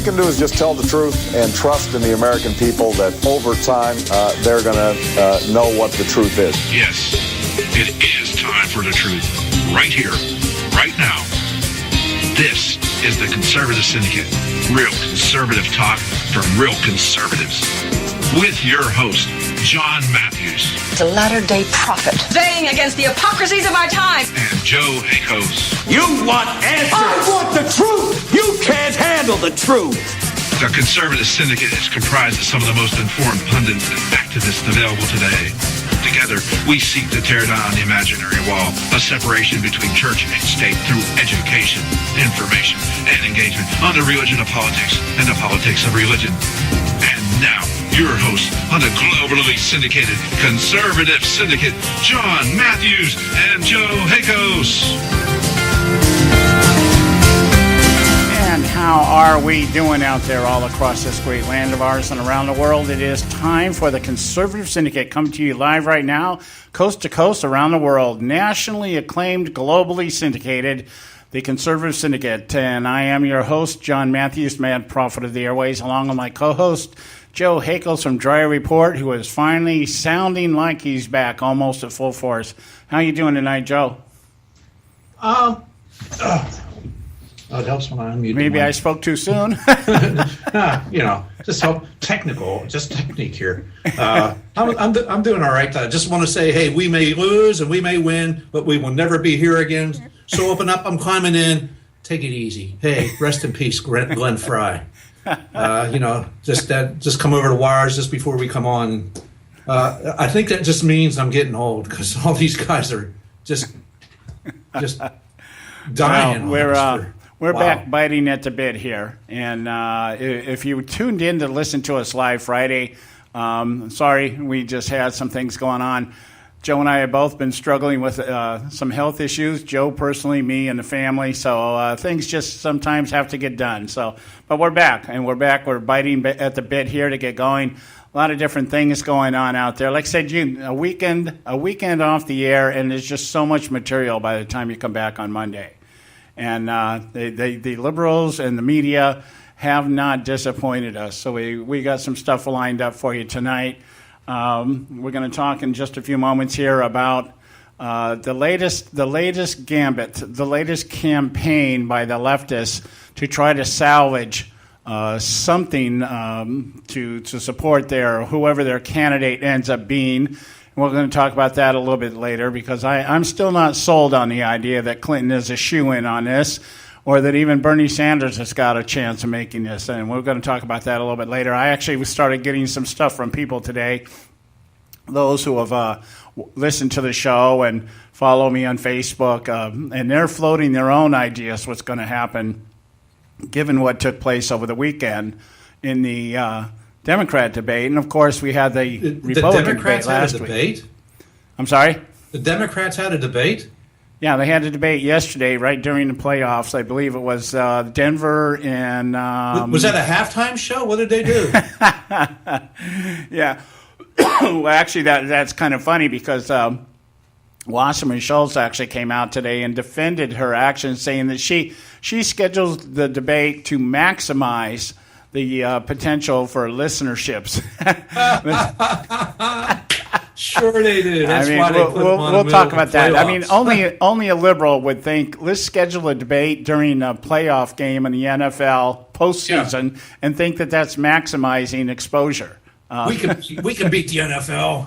you can do is just tell the truth and trust in the American people that over time they're going to know what the truth is. Yes, it is time for the truth. Right here, right now. This is the Conservative Syndicate. Real conservative talk from real conservatives. With your host, John Matthews. The latter-day prophet. Baying against the hypocrisies of our time. And Joe Hakos. You want answers. I want the truth. You can't handle the truth. The Conservative Syndicate is comprised of some of the most informed pundits and activists available today. Together, we seek to tear down the imaginary wall, a separation between church and state through education, information, and engagement on the religion of politics and the politics of religion. And now, your host on the globally syndicated Conservative Syndicate, John Matthews and Joe Hakos. And how are we doing out there all across this great land of ours and around the world? It is time for the Conservative Syndicate, coming to you live right now, coast to coast around the world, nationally acclaimed, globally syndicated, the Conservative Syndicate. And I am your host, John Matthews, Mad Prophet of the Airways, along with my co-host, Joe Hakos from Dry Report, who is finally sounding like he's back almost at full force. How you doing tonight, Joe? It helps when I unmute. Maybe I spoke too soon. Just help technique here. I'm doing all right. I just want to say, hey, we may lose and we may win, but we will never be here again. So open up. I'm climbing in. Take it easy. Hey, rest in peace, Glenn Fry. Just come over the wires just before we come on. I think that just means I'm getting old because all these guys are just dying. Well, we're back biting at the bit here. And if you tuned in to listen to us live Friday, sorry, we just had some things going on. Joe and I have both been struggling with some health issues. Joe personally, me, and the family. So things just sometimes have to get done. But we're back, and we're biting at the bit here to get going. A lot of different things going on out there. Like I said, a weekend off the air, and there's just so much material by the time you come back on Monday. And the liberals and the media have not disappointed us. So we got some stuff lined up for you tonight. We're going to talk in just a few moments here about the latest gambit, the latest campaign by the leftists to try to salvage something to support whoever their candidate ends up being. We're going to talk about that a little bit later because I'm still not sold on the idea that Clinton is a shoo-in on this or that even Bernie Sanders has got a chance of making this. And we're going to talk about that a little bit later. I actually started getting some stuff from people today, those who have listened to the show and follow me on Facebook, and they're floating their own ideas what's going to happen given what took place over the weekend in the Democrat debate, and of course we had the Republican debate last week. I'm sorry? The Democrats had a debate? Yeah, they had a debate yesterday, right during the playoffs. I believe it was Denver and... was that a halftime show? What did they do? Yeah. Well, actually, that's kind of funny because Wasserman Schultz actually came out today and defended her actions, saying that she scheduled the debate to maximize the potential for listenerships. Sure they did. That's why we'll talk about that. I mean, only a liberal would think, let's schedule a debate during a playoff game in the NFL postseason and think that that's maximizing exposure. We can beat the NFL.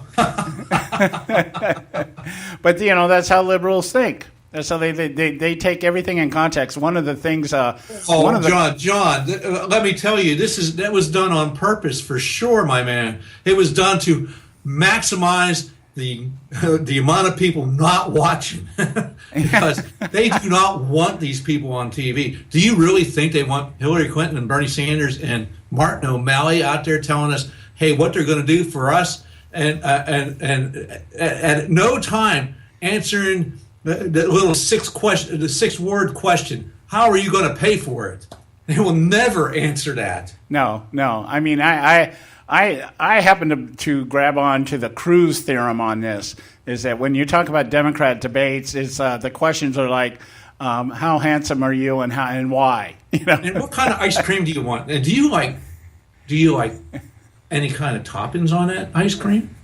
But, that's how liberals think. So they take everything in context. One of the things. John, let me tell you, that was done on purpose for sure, my man. It was done to maximize the amount of people not watching because they do not want these people on TV. Do you really think they want Hillary Clinton and Bernie Sanders and Martin O'Malley out there telling us, hey, what they're going to do for us, and at no time answering the little six-word question, how are you going to pay for it? They will never answer that. No. I mean, I happen to grab on to the Cruz theorem on this, is that when you talk about Democrat debates, it's the questions are like, how handsome are you and why? You know? And what kind of ice cream do you want? And do you like any kind of toppings on that ice cream?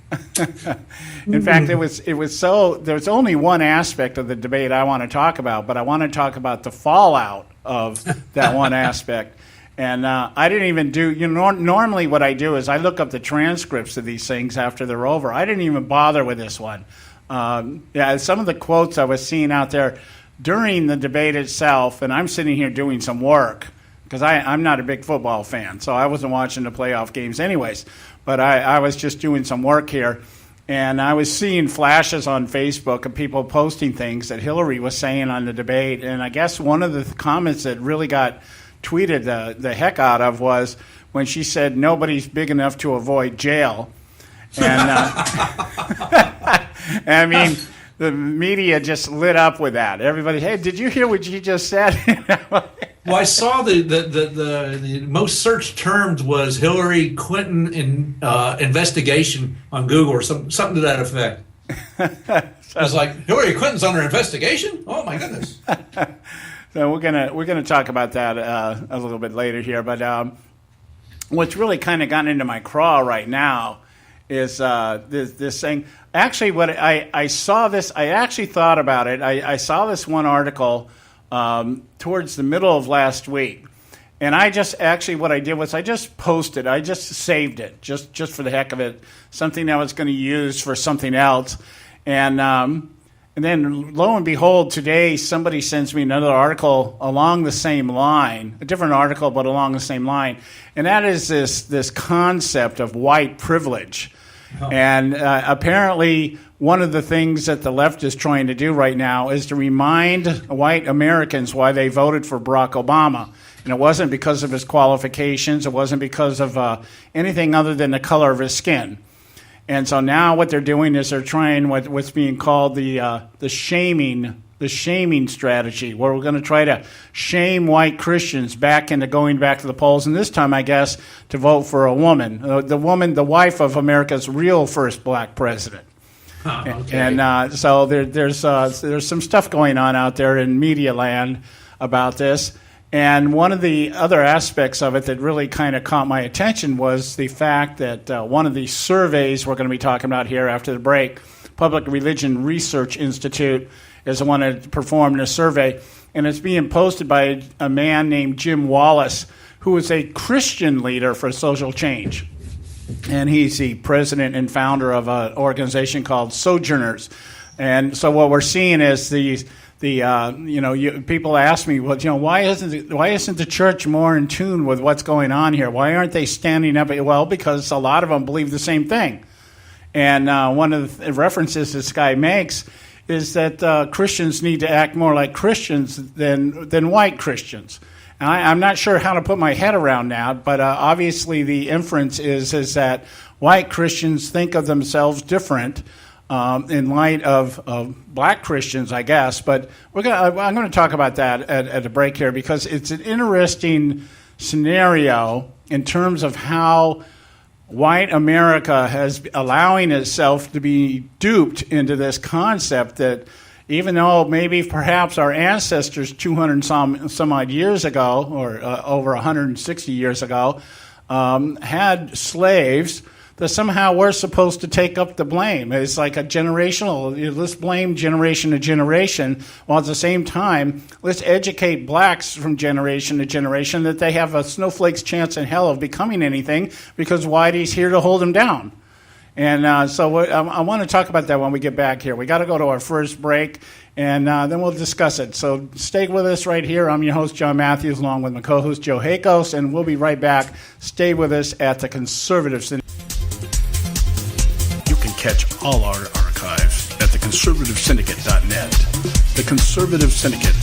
In fact, there was only one aspect of the debate I want to talk about, but I want to talk about the fallout of that one aspect. And I didn't even do, normally what I do is I look up the transcripts of these things after they're over. I didn't even bother with this one. Some of the quotes I was seeing out there during the debate itself, and I'm sitting here doing some work, because I'm not a big football fan, so I wasn't watching the playoff games anyways. But I was just doing some work here, and I was seeing flashes on Facebook of people posting things that Hillary was saying on the debate. And I guess one of the comments that really got tweeted the heck out of was when she said nobody's big enough to avoid jail. And I mean, the media just lit up with that. Everybody, hey, did you hear what you just said? Well, I saw the most searched terms was Hillary Clinton investigation on Google or something to that effect. I was like, Hillary Clinton's under investigation? Oh my goodness! So we're gonna talk about that a little bit later here. But what's really kind of gotten into my craw right now is this thing. Actually, what I saw this, I actually thought about it. I saw this one article towards the middle of last week, and what I did was I just posted, I just saved it, just for the heck of it, something I was going to use for something else, and then lo and behold, today somebody sends me another article along the same line, a different article but along the same line, and that is this concept of white privilege. Oh. And apparently one of the things that the left is trying to do right now is to remind white Americans why they voted for Barack Obama. And it wasn't because of his qualifications. It wasn't because of anything other than the color of his skin. And so now what they're doing is they're trying what's being called the shaming strategy, where we're going to try to shame white Christians back into going back to the polls, and this time, I guess, to vote for a woman, the wife of America's real first black president. Oh, okay. And so there's some stuff going on out there in media land about this. And one of the other aspects of it that really kind of caught my attention was the fact that one of the surveys we're going to be talking about here after the break, Public Religion Research Institute, is the one that performed a survey, and it's being posted by a man named Jim Wallace, who is a Christian leader for social change. And he's the president and founder of an organization called Sojourners. And so what we're seeing is people ask me, well, why isn't the church more in tune with what's going on here? Why aren't they standing up? Well, because a lot of them believe the same thing. And one of the references this guy makes is that Christians need to act more like Christians than white Christians. And I'm not sure how to put my head around that, but obviously the inference is that white Christians think of themselves different in light of black Christians, I guess. But I'm going to talk about that at a break here, because it's an interesting scenario in terms of how white America has allowing itself to be duped into this concept that even though maybe perhaps our ancestors 200 some odd years ago, or over 160 years ago, had slaves, that somehow we're supposed to take up the blame. It's like a generational, let's blame generation to generation, while at the same time, let's educate blacks from generation to generation that they have a snowflake's chance in hell of becoming anything, because Whitey's here to hold them down. And I want to talk about that when we get back here. We got to go to our first break, and then we'll discuss it. So stay with us right here. I'm your host, John Matthews, along with my co-host, Joe Hakos, and we'll be right back. Stay with us at the Conservative Syndicate. You can catch all our archives at theconservativesyndicate.net. The Conservative Syndicate.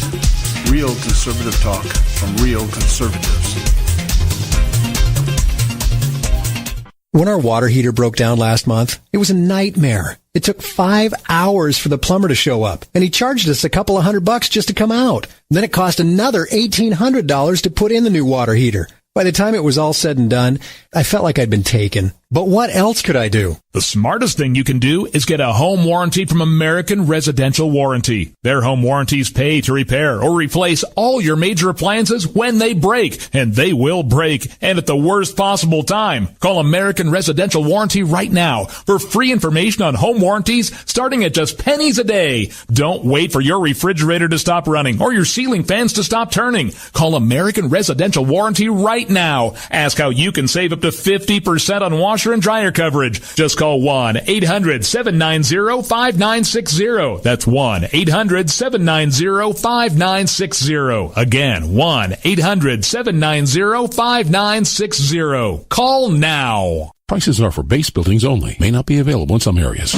Real conservative talk from real conservatives. When our water heater broke down last month, it was a nightmare. It took 5 hours for the plumber to show up, and he charged us a couple of $100 just to come out. Then it cost another $1,800 to put in the new water heater. By the time it was all said and done, I felt like I'd been taken. But what else could I do? The smartest thing you can do is get a home warranty from American Residential Warranty. Their home warranties pay to repair or replace all your major appliances when they break, and they will break, and at the worst possible time. Call American Residential Warranty right now for free information on home warranties starting at just pennies a day. Don't wait for your refrigerator to stop running or your ceiling fans to stop turning. Call American Residential Warranty right now. Ask how you can save up to 50% on washer and dryer coverage. Just call 1-800-790-5960. That's 1-800-790-5960. Again, 1-800-790-5960. Call now. Prices are for base buildings only. May not be available in some areas.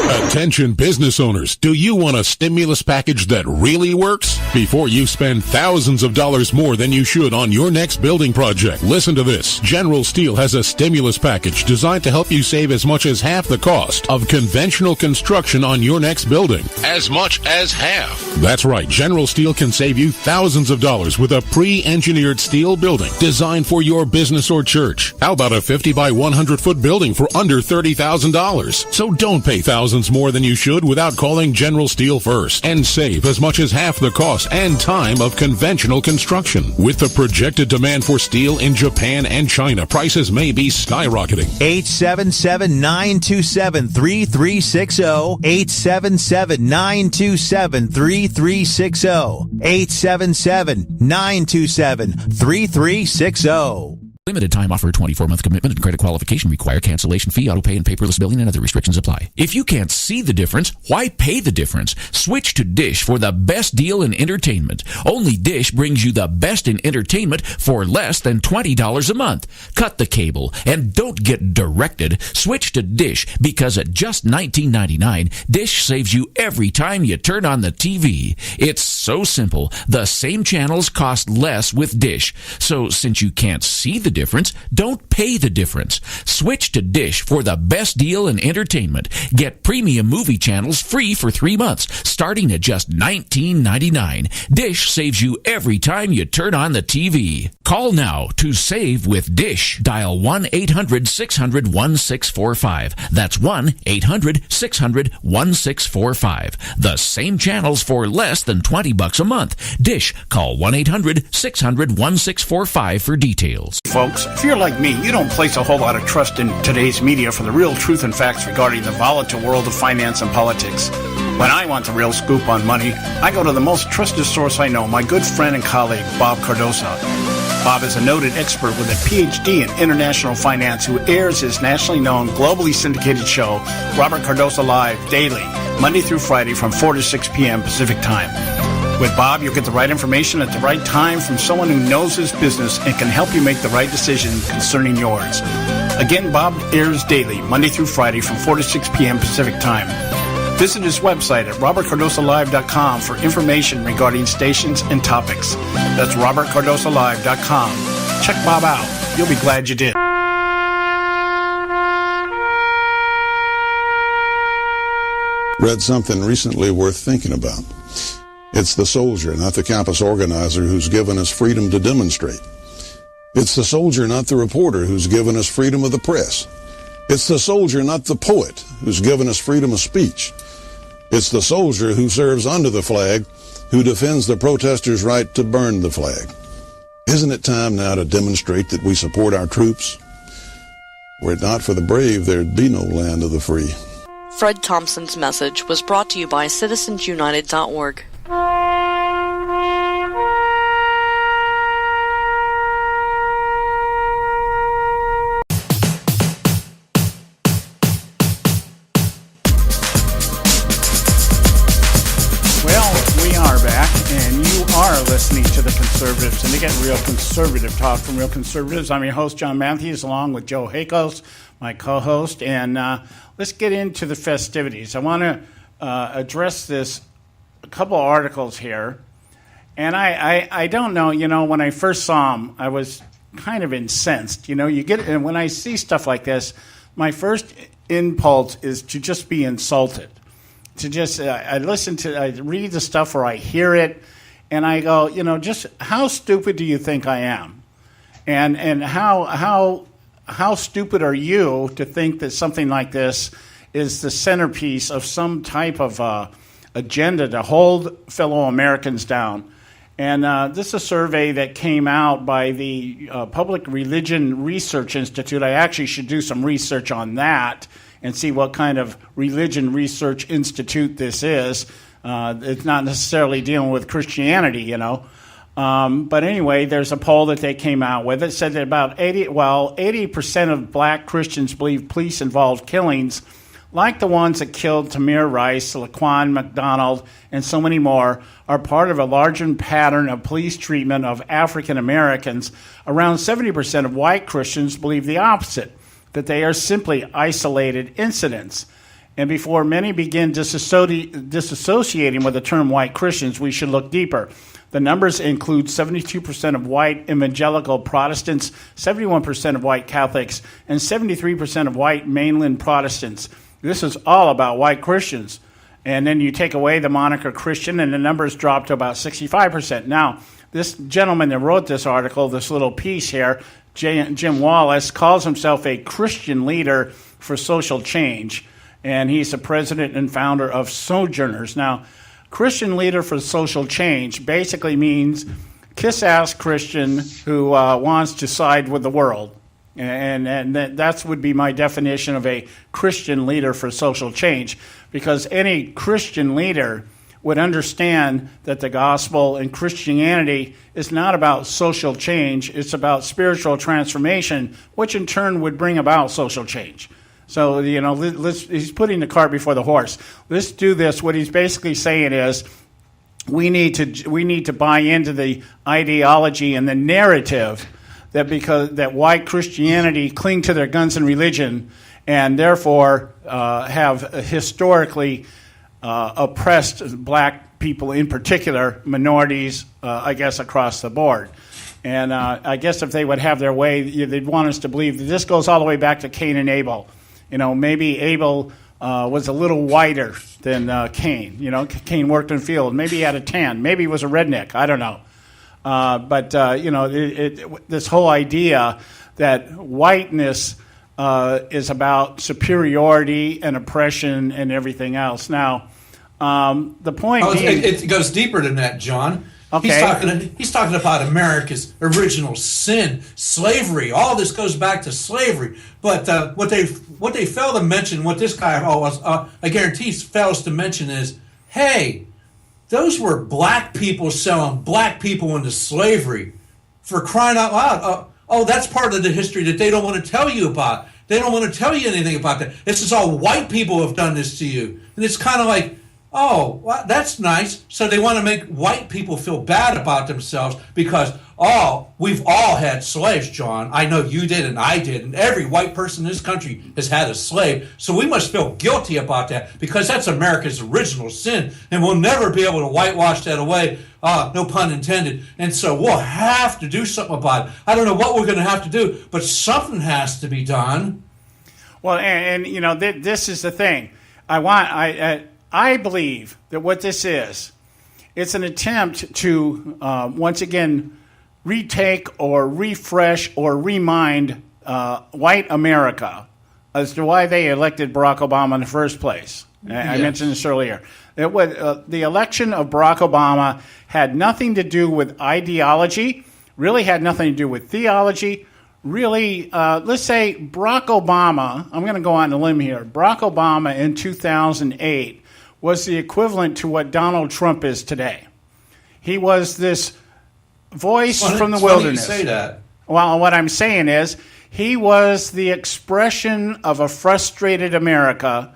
Attention business owners, do you want a stimulus package that really works? Before you spend thousands of dollars more than you should on your next building project, listen to this. General Steel has a stimulus package designed to help you save as much as half the cost of conventional construction on your next building. As much as half. That's right. General Steel can save you thousands of dollars with a pre-engineered steel building designed for your business or church. How about a 50 by 100 foot building for under $30,000? So don't pay thousands more than you should without calling General Steel first and save as much as half the cost and time of conventional construction. With the projected demand for steel in Japan and China, prices may be skyrocketing. 877-927-3360. 877-927-3360. 877-927-3360. Limited time offer, 24-month commitment and credit qualification require. Cancellation fee, auto pay, and paperless billing and other restrictions apply. If you can't see the difference, why pay the difference? Switch to Dish for the best deal in entertainment. Only Dish brings you the best in entertainment for less than $20 a month. Cut the cable and don't get directed. Switch to Dish because at just $19.99, Dish saves you every time you turn on the TV. It's so simple. The same channels cost less with Dish. So since you can't see the difference, don't pay the difference. Switch to Dish for the best deal in entertainment. Get premium movie channels free for 3 months, starting at just $19.99. Dish saves you every time you turn on the TV. Call now to save with Dish. Dial 1-800-600-1645. That's 1-800-600-1645. The same channels for less than $20 a month. Dish. Call 1-800-600-1645 for details. Folks, if you're like me, you don't place a whole lot of trust in today's media for the real truth and facts regarding the volatile world of finance and politics. When I want the real scoop on money, I go to the most trusted source I know, my good friend and colleague, Bob Cardosa. Bob is a noted expert with a PhD in international finance who airs his nationally known, globally syndicated show, Robert Cardosa Live, daily, Monday through Friday from 4 to 6 p.m. Pacific Time. With Bob, you'll get the right information at the right time from someone who knows his business and can help you make the right decision concerning yours. Again, Bob airs daily, Monday through Friday from 4 to 6 p.m. Pacific Time. Visit his website at robertcardosalive.com for information regarding stations and topics. That's robertcardosalive.com. Check Bob out. You'll be glad you did. Read something recently worth thinking about. It's the soldier, not the campus organizer, who's given us freedom to demonstrate. It's the soldier, not the reporter, who's given us freedom of the press. It's the soldier, not the poet, who's given us freedom of speech. It's the soldier who serves under the flag, who defends the protesters' right to burn the flag. Isn't it time now to demonstrate that we support our troops? Were it not for the brave, there'd be no land of the free. Fred Thompson's message was brought to you by citizensunited.org. Listening to the Conservative Syndicate, Real Conservative Talk from Real Conservatives. I'm your host, John Matthews, along with Joe Hakos, my co-host, and let's get into the festivities. I want to address this, a couple of articles here, and I don't know, when I first saw them, I was kind of incensed. And when I see stuff like this, my first impulse is to just be insulted. To just, I read the stuff or I hear it, and I go, just how stupid do you think I am? And how stupid are you to think that something like this is the centerpiece of some type of agenda to hold fellow Americans down? And this is a survey that came out by the Public Religion Research Institute. I actually should do some research on that and see what kind of religion research institute this is. It's not necessarily dealing with Christianity, you know. But anyway, there's a poll that they came out with. It said that about 80% of black Christians believe police-involved killings, like the ones that killed Tamir Rice, Laquan McDonald, and so many more, are part of a larger pattern of police treatment of African Americans. Around 70% of white Christians believe the opposite, that they are simply isolated incidents. And before many begin disassociating with the term white Christians, we should look deeper. The numbers include 72% of white evangelical Protestants, 71% of white Catholics, and 73% of white mainland Protestants. This is all about white Christians. And then you take away the moniker Christian, and the numbers drop to about 65%. Now, this gentleman that wrote this article, this little piece here, Jim Wallace, calls himself a Christian leader for social change, and he's the president and founder of Sojourners. Now, Christian leader for social change basically means kiss-ass Christian who wants to side with the world. And that would be my definition of a Christian leader for social change, because any Christian leader would understand that the gospel and Christianity is not about social change, it's about spiritual transformation, which in turn would bring about social change. So, you know, he's putting the cart before the horse. Let's do this. What he's basically saying is we need to buy into the ideology and the narrative that white Christianity cling to their guns and religion, and therefore have historically oppressed black people, in particular minorities, I guess, across the board. And I guess if they would have their way, they'd want us to believe that this goes all the way back to Cain and Abel. You know, maybe Abel was a little whiter than Cain. You know, Cain worked in the field. Maybe he had a tan. Maybe he was a redneck. I don't know. But you know, this whole idea that whiteness is about superiority and oppression and everything else. Now, the point being, it goes deeper than that, John. Okay. He's talking about America's original sin, slavery. All this goes back to slavery. But what they fail to mention, what this guy I guarantee fails to mention is, hey, those were black people selling black people into slavery. For crying out loud. That's part of the history that they don't want to tell you about. They don't want to tell you anything about that. This is all white people have done this to you. And it's kind of like, oh, well, that's nice. So they want to make white people feel bad about themselves because, we've all had slaves, John. I know you did and I did. And every white person in this country has had a slave. So we must feel guilty about that because that's America's original sin. And we'll never be able to whitewash that away. No pun intended. And so we'll have to do something about it. I don't know what we're going to have to do, but something has to be done. Well, and you know, this is the thing. I believe that what this is, it's an attempt to, once again, retake or refresh or remind white America as to why they elected Barack Obama in the first place. I mentioned this earlier. The election of Barack Obama had nothing to do with ideology, really had nothing to do with theology. Really, let's say Barack Obama, I'm going to go on a limb here, Barack Obama in 2008 was the equivalent to what Donald Trump is today. He was this voice from the wilderness. Funny you say that. Well, what I'm saying is he was the expression of a frustrated America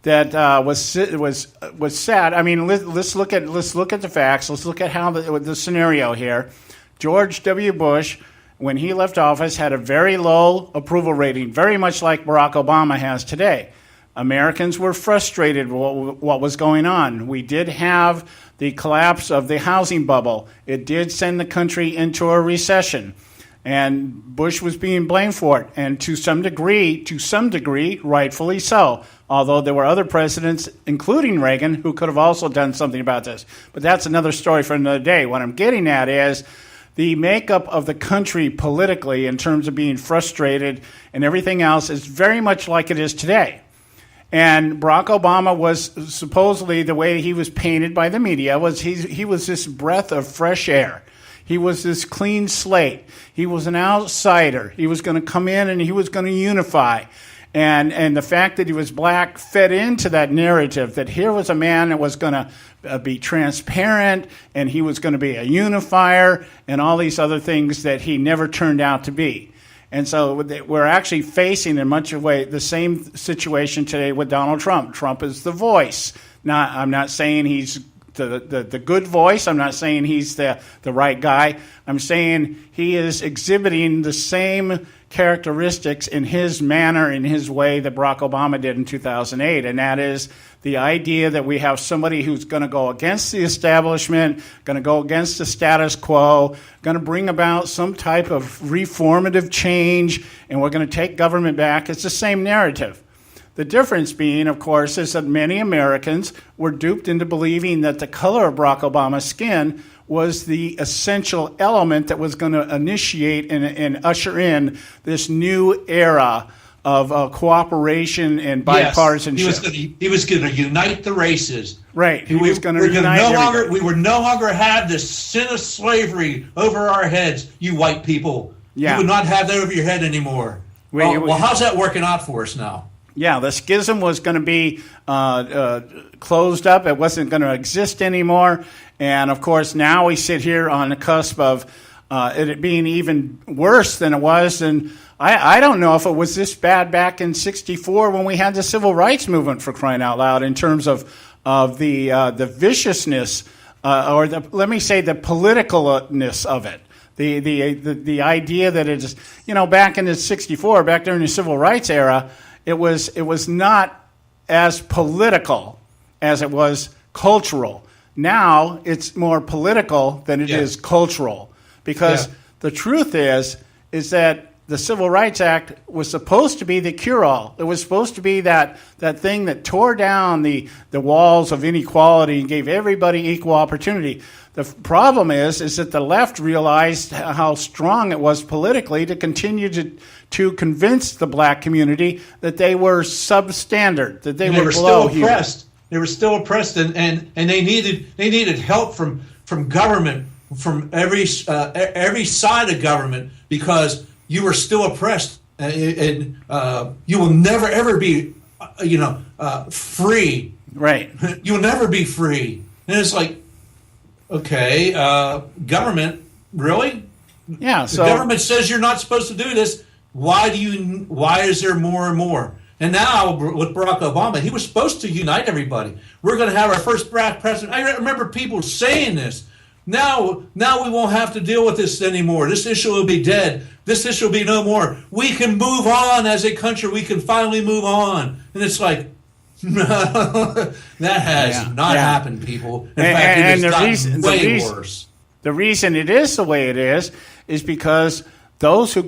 that was sad. I mean, let's look at the facts. Let's look at how the scenario here. George W. Bush, when he left office, had a very low approval rating, very much like Barack Obama has today. Americans were frustrated with what was going on. We did have the collapse of the housing bubble. It did send the country into a recession, and Bush was being blamed for it, and to some degree, rightfully so, although there were other presidents, including Reagan, who could have also done something about this. But that's another story for another day. What I'm getting at is the makeup of the country politically in terms of being frustrated and everything else is very much like it is today. And Barack Obama was supposedly, the way he was painted by the media, was he was this breath of fresh air. He was this clean slate. He was an outsider. He was going to come in and he was going to unify. And the fact that he was black fed into that narrative that here was a man that was going to be transparent and he was going to be a unifier and all these other things that he never turned out to be. And so we're actually facing in much of a way the same situation today with Donald Trump. Trump is the voice. Now, I'm not saying he's the good voice. I'm not saying he's the right guy. I'm saying he is exhibiting the same characteristics in his manner, in his way that Barack Obama did in 2008. And that is the idea that we have somebody who's going to go against the establishment, going to go against the status quo, going to bring about some type of reformative change, and we're going to take government back. It's the same narrative. The difference being, of course, is that many Americans were duped into believing that the color of Barack Obama's skin was the essential element that was going to initiate and usher in this new era of cooperation and bipartisanship. Yes, he was going to unite the races. Right. He was going to unite we would no longer have this sin of slavery over our heads, you white people. Yeah. You would not have that over your head anymore. Well, how's that working out for us now? Yeah, the schism was going to be closed up. It wasn't going to exist anymore. And, of course, now we sit here on the cusp of it being even worse than it was. And I don't know if it was this bad back in '64 when we had the civil rights movement, for crying out loud, in terms of the viciousness or let me say the politicalness of it. The idea that it is, back in the '64, back during the civil rights era, it was not as political as it was cultural. Now it's more political than it is cultural, because the truth is that the Civil Rights Act was supposed to be the cure-all. It was supposed to be that thing that tore down the walls of inequality and gave everybody equal opportunity. The problem is that the left realized how strong it was politically to continue to convince the black community that they were substandard, that they were below still oppressed. They were still oppressed, and they needed help from government, from every side of government, because you were still oppressed, and you will never ever be, free. Right. You'll never be free, and it's like, okay, government, really? Yeah. So the government says you're not supposed to do this. Why is there more and more? And now with Barack Obama, he was supposed to unite everybody. We're going to have our first black president. I remember people saying this. Now we won't have to deal with this anymore. This issue will be dead. This issue will be no more. We can move on as a country. We can finally move on. And it's like, no, that has not happened, people. In fact, it has gotten way worse. The reason it is the way it is because those who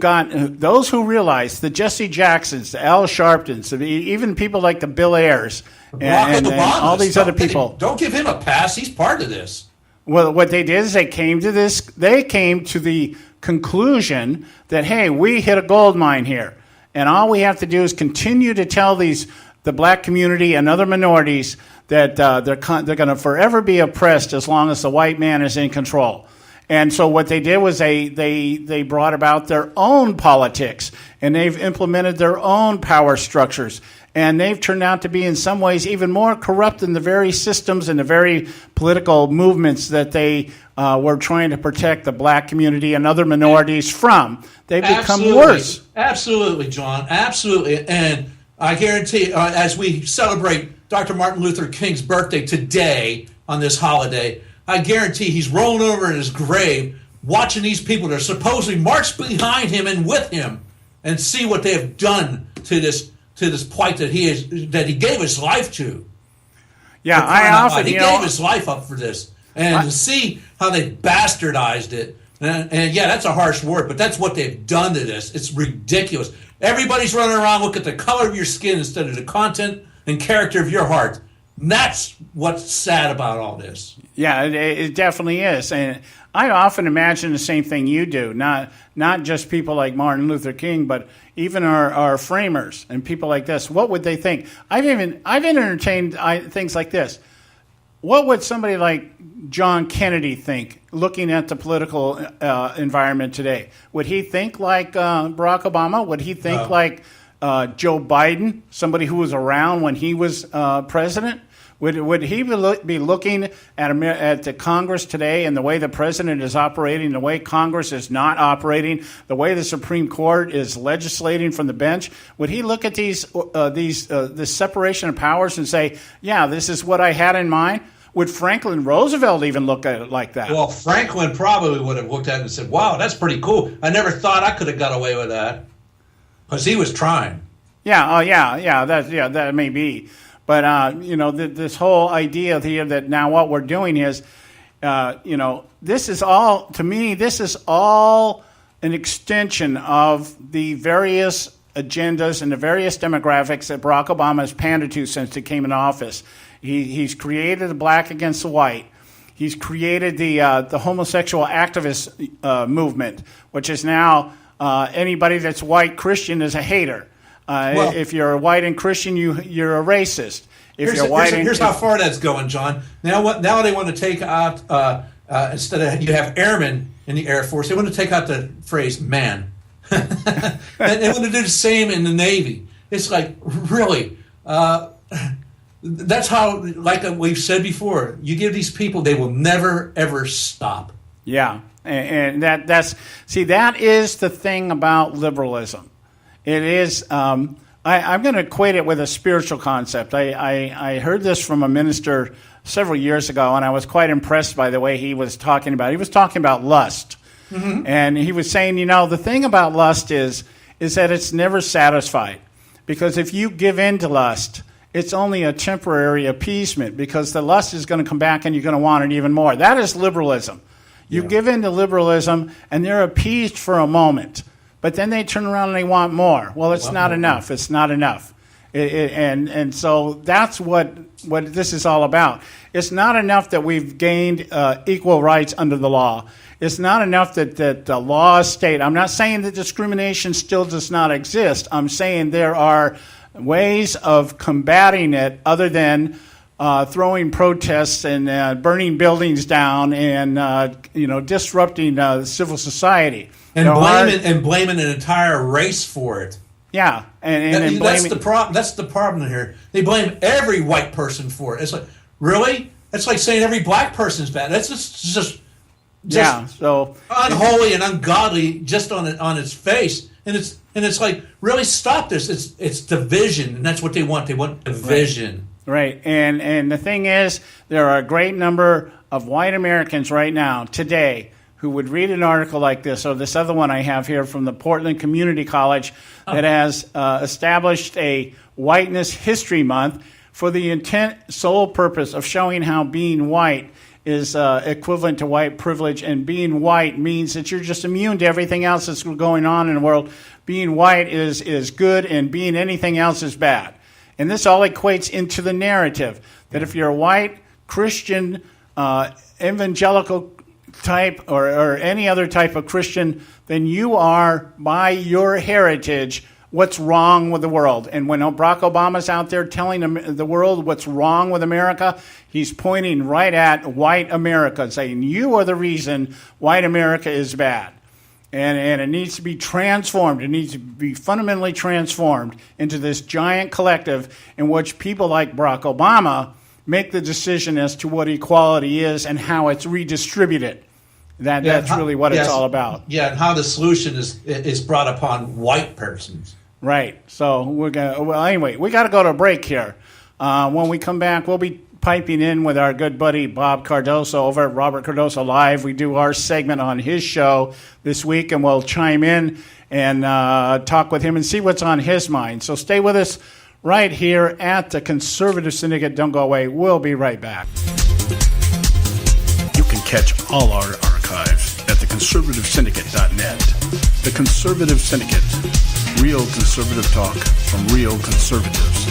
realized the Jesse Jacksons, the Al Sharptons, even people like the Bill Ayers and all these other people. Don't give him a pass. He's part of this. Well, what they did is they came to the conclusion that, hey, we hit a gold mine here. And all we have to do is continue to tell the black community and other minorities that they're going to forever be oppressed as long as the white man is in control. And so what they did was they brought about their own politics, and they've implemented their own power structures. And they've turned out to be in some ways even more corrupt than the very systems and the very political movements that they were trying to protect the black community and other minorities from. They've become worse. Absolutely, John. Absolutely. And I guarantee as we celebrate Dr. Martin Luther King's birthday today on this holiday, I guarantee he's rolling over in his grave watching these people that are supposedly marched behind him and with him and see what they have done to this plight that he gave his life to. Yeah, he gave his life up for this. And to see how they bastardized it, and yeah, that's a harsh word, but that's what they've done to this. It's ridiculous. Everybody's running around looking at the color of your skin instead of the content and character of your heart. That's what's sad about all this. Yeah, it definitely is. And I often imagine the same thing you do, not just people like Martin Luther King, but even our framers and people like this. What would they think? I've entertained things like this. What would somebody like John Kennedy think looking at the political environment today? Would he think like Barack Obama? Would he think like Joe Biden, somebody who was around when he was president? Would he be looking at the Congress today and the way the president is operating, the way Congress is not operating, the way the Supreme Court is legislating from the bench? Would he look at this separation of powers and say, yeah, this is what I had in mind? Would Franklin Roosevelt even look at it like that? Well, Franklin probably would have looked at it and said, wow, that's pretty cool. I never thought I could have got away with that. Because he was trying. That may be. But, this whole idea here that now what we're doing is, this is all an extension of the various agendas and the various demographics that Barack Obama has pandered to since he came in office. He's created the black against the white. He's created the homosexual activist movement, which is now anybody that's white Christian is a hater. If you're white and Christian, you're a racist. Here's how far that's going, John. Now they want to take out instead of you have airmen in the Air Force, they want to take out the phrase "man," and they want to do the same in the Navy. It's like really. That's how, like we've said before, you give these people, they will never ever stop. Yeah, and that is the thing about liberalism. It is. I'm going to equate it with a spiritual concept. I heard this from a minister several years ago, and I was quite impressed by the way he was talking about it. He was talking about lust. Mm-hmm. And he was saying, the thing about lust is that it's never satisfied. Because if you give in to lust, it's only a temporary appeasement because the lust is going to come back and you're going to want it even more. That is liberalism. You give in to liberalism, and they're appeased for a moment. But then they turn around and they want more. Well, it's not enough. It's not enough. And so that's what this is all about. It's not enough that we've gained equal rights under the law. It's not enough that the laws state. I'm not saying that discrimination still does not exist. I'm saying there are ways of combating it other than throwing protests and burning buildings down and disrupting civil society. And blaming an entire race for it. Yeah, and that's the problem. That's the problem here. They blame every white person for it. It's like, really? That's like saying every black person's bad. That's just so unholy and ungodly just on its face. And it's like, really stop this. It's division, and that's what they want. They want division. Right. And the thing is, there are a great number of white Americans right now today who would read an article like this, or this other one I have here from the Portland Community College that has established a Whiteness History Month for the sole purpose of showing how being white is equivalent to white privilege, and being white means that you're just immune to everything else that's going on in the world. Being white is good, and being anything else is bad. And this all equates into the narrative that if you're a white, Christian, evangelical type or any other type of Christian, then you are, by your heritage, what's wrong with the world. And when Barack Obama's out there telling the world what's wrong with America, he's pointing right at white America, saying, you are the reason white America is bad. And it needs to be transformed. It needs to be fundamentally transformed into this giant collective in which people like Barack Obama make the decision as to what equality is and how it's redistributed. That's really what it's all about. Yeah, and how the solution is brought upon white persons. Right. So anyway, we got to go to a break here. When we come back, we'll be piping in with our good buddy Bob Cardoso over at Robert Cardoso Live. We do our segment on his show this week, and we'll chime in and talk with him and see what's on his mind. So stay with us right here at the Conservative Syndicate. Don't go away. We'll be right back. You can catch all our archives at theconservativesyndicate.net. The Conservative Syndicate. Real conservative talk from real conservatives.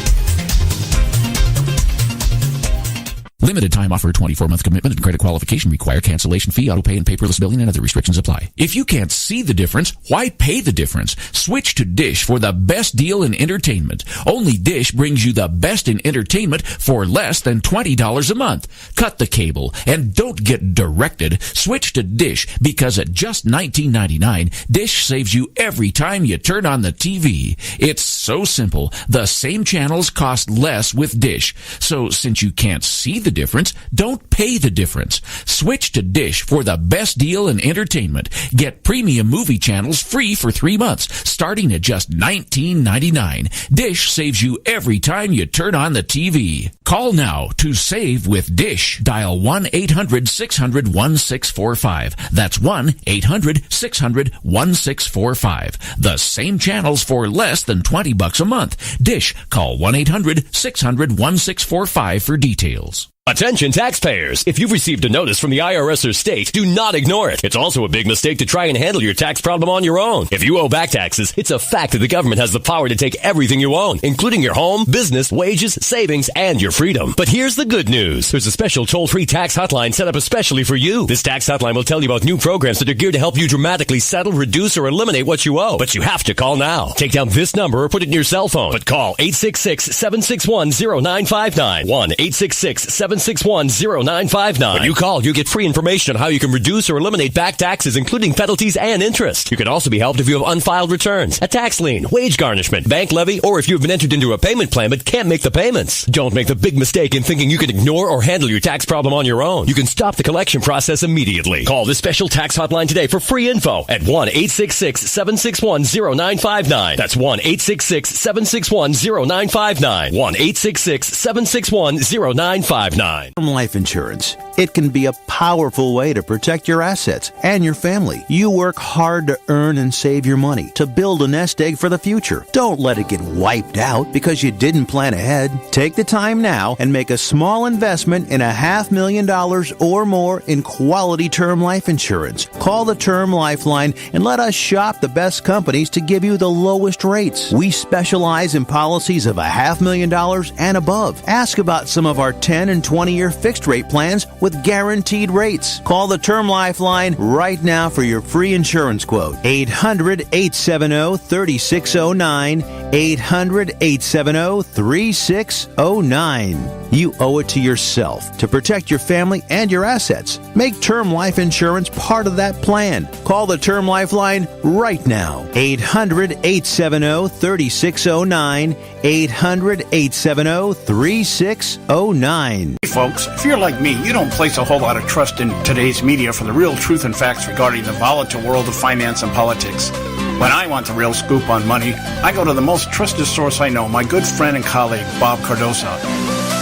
Limited time offer, 24-month commitment and credit qualification require cancellation fee, auto pay, and paperless billing and other restrictions apply. If you can't see the difference, why pay the difference? Switch to Dish for the best deal in entertainment. Only Dish brings you the best in entertainment for less than $20 a month. Cut the cable and don't get directed. Switch to Dish because at just $19.99, Dish saves you every time you turn on the TV. It's so simple. The same channels cost less with Dish. So since you can't see the difference, don't pay the difference. Switch to Dish for the best deal in entertainment. Get premium movie channels free for 3 months, starting at just $19.99. Dish saves you every time you turn on the TV. Call now to save with Dish. Dial 1-800-600-1645. That's 1-800-600-1645. The same channels for less than $20 a month. Dish. Call 1-800-600-1645 for details. Attention taxpayers! If you've received a notice from the IRS or state, do not ignore it. It's also a big mistake to try and handle your tax problem on your own. If you owe back taxes, it's a fact that the government has the power to take everything you own, including your home, business, wages, savings, and your freedom. But here's the good news. There's a special toll-free tax hotline set up especially for you. This tax hotline will tell you about new programs that are geared to help you dramatically settle, reduce, or eliminate what you owe. But you have to call now. Take down this number or put it in your cell phone. But call 866-761-0959. 1-866-761-0959. When you call, you get free information on how you can reduce or eliminate back taxes, including penalties and interest. You can also be helped if you have unfiled returns, a tax lien, wage garnishment, bank levy, or if you've been entered into a payment plan but can't make the payments. Don't make the big mistake in thinking you can ignore or handle your tax problem on your own. You can stop the collection process immediately. Call this special tax hotline today for free info at 1-866-761-0959. That's 1-866-761-0959. 1-866-761-0959. Term life insurance. It can be a powerful way to protect your assets and your family. You work hard to earn and save your money to build a nest egg for the future. Don't let it get wiped out because you didn't plan ahead. Take the time now and make a small investment in $500,000 or more in quality term life insurance. Call the Term Lifeline and let us shop the best companies to give you the lowest rates. We specialize in policies of $500,000 and above. Ask about some of our 10 and 20-year fixed rate plans with guaranteed rates. Call the Term Lifeline right now for your free insurance quote. 800-870-3609. 800-870-3609. You owe it to yourself to protect your family and your assets. Make term life insurance part of that plan. Call the Term Lifeline right now. 800-870-3609. 800-870-3609. Hey folks, if you're like me, you don't place a whole lot of trust in today's media for the real truth and facts regarding the volatile world of finance and politics. When I want the real scoop on money, I go to the most trusted source I know, my good friend and colleague, Bob Cardoso.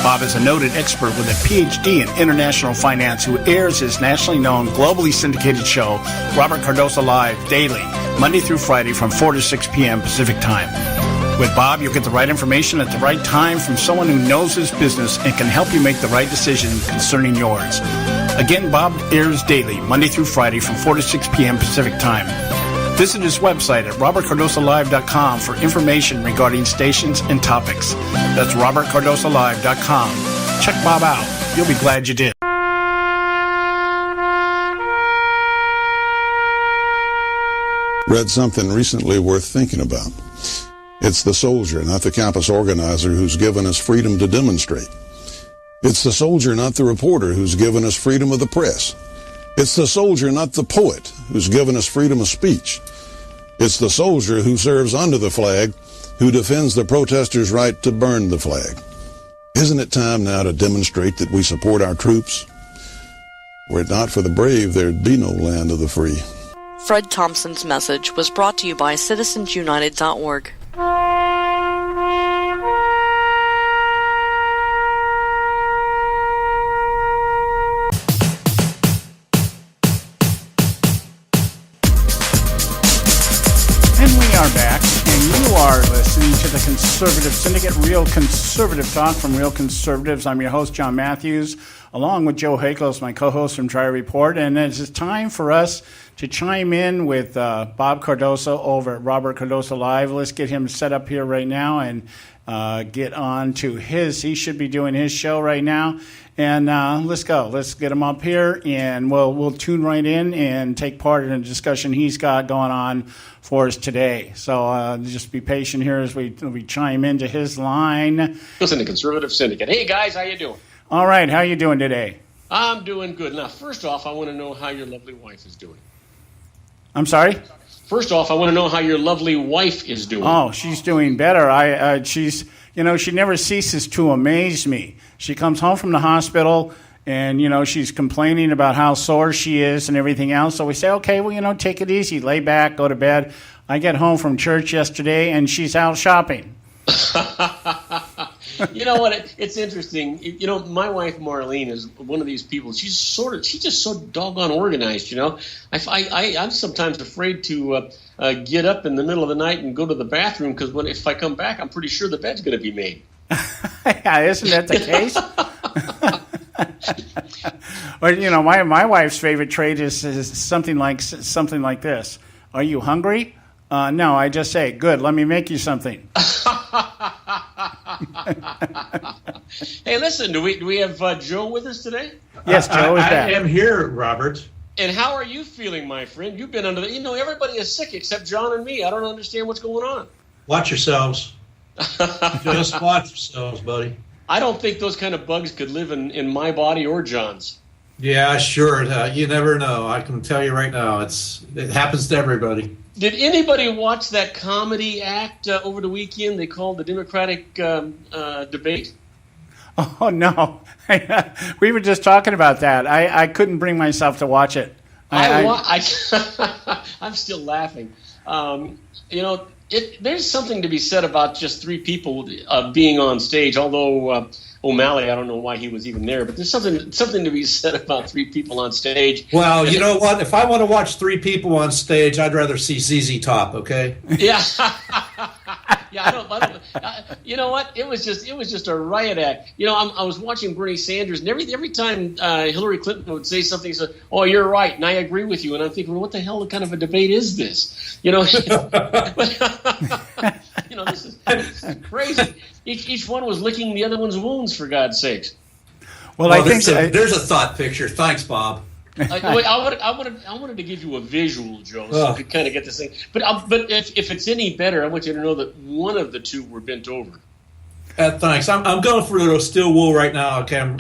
Bob is a noted expert with a PhD in international finance who airs his nationally known, globally syndicated show, Robert Cardoso Live, daily, Monday through Friday from 4 to 6 p.m. Pacific Time. With Bob, you'll get the right information at the right time from someone who knows his business and can help you make the right decision concerning yours. Again, Bob airs daily, Monday through Friday from 4 to 6 p.m. Pacific Time. Visit his website at robertcardosolive.com for information regarding stations and topics. That's robertcardosolive.com. Check Bob out. You'll be glad you did. Read something recently worth thinking about. It's the soldier, not the campus organizer, who's given us freedom to demonstrate. It's the soldier, not the reporter, who's given us freedom of the press. It's the soldier, not the poet, who's given us freedom of speech. It's the soldier who serves under the flag, who defends the protesters' right to burn the flag. Isn't it time now to demonstrate that we support our troops? Were it not for the brave, there'd be no land of the free. Fred Thompson's message was brought to you by citizensunited.org. Are back, and you are listening to the Conservative Syndicate, real conservative talk from real conservatives. I'm your host, John Matthews, along with Joe Hakos, my co-host from Tri Report, and it's time for us to chime in with Bob Cardoso over at Robert Cardoso Live. Let's get him set up here right now, and get on to he should be doing his show right now. And let's go. Let's get him up here, and we'll tune right in and take part in a discussion he's got going on for us today. So just be patient here as we chime into his line. Listen to Conservative Syndicate. Hey, guys, how you doing? All right, how you doing today? I'm doing good. Now, first off, I want to know how your lovely wife is doing. I'm sorry? First off, I want to know how your lovely wife is doing. Oh, she's doing better. She's, she never ceases to amaze me. She comes home from the hospital, and, she's complaining about how sore she is and everything else. So we say, okay, well, take it easy. Lay back, go to bed. I get home from church yesterday, and she's out shopping. You know what? It's interesting. My wife Marlene is one of these people. She's just so doggone organized. I'm sometimes afraid to get up in the middle of the night and go to the bathroom because if I come back, I'm pretty sure the bed's going to be made. Yeah, isn't that the case? Or my wife's favorite trait is something like this. Are you hungry? No, I just say, good, let me make you something. Hey, listen, do we have Joe with us today? Yes, Joe is back. I am here, Robert. And how are you feeling, my friend? You've been under everybody is sick except John and me. I don't understand what's going on. Watch yourselves. Just watch yourselves, buddy. I don't think those kind of bugs could live in my body or John's. Yeah, sure. You never know. I can tell you right now, it happens to everybody. Did anybody watch that comedy act over the weekend they called the Democratic debate? Oh, no. We were just talking about that. I couldn't bring myself to watch it. I'm still laughing. There's something to be said about just three people being on stage, although O'Malley, I don't know why he was even there, but there's something to be said about three people on stage. Well, you know what? If I want to watch three people on stage, I'd rather see ZZ Top, okay? Yeah. Yeah, I don't. You know what? It was just a riot act. I was watching Bernie Sanders, and every time Hillary Clinton would say something, he said, "Oh, you're right," and I agree with you. And I'm thinking, well, what the hell kind of a debate is this? This is crazy. Each one was licking the other one's wounds, for God's sakes. Well, I think there's a thought picture. Thanks, Bob. I wanted to give you a visual, Joe, so you could kind of get this thing. But if it's any better, I want you to know that one of the two were bent over. Thanks. I'm going for the steel wool right now. Okay, I'm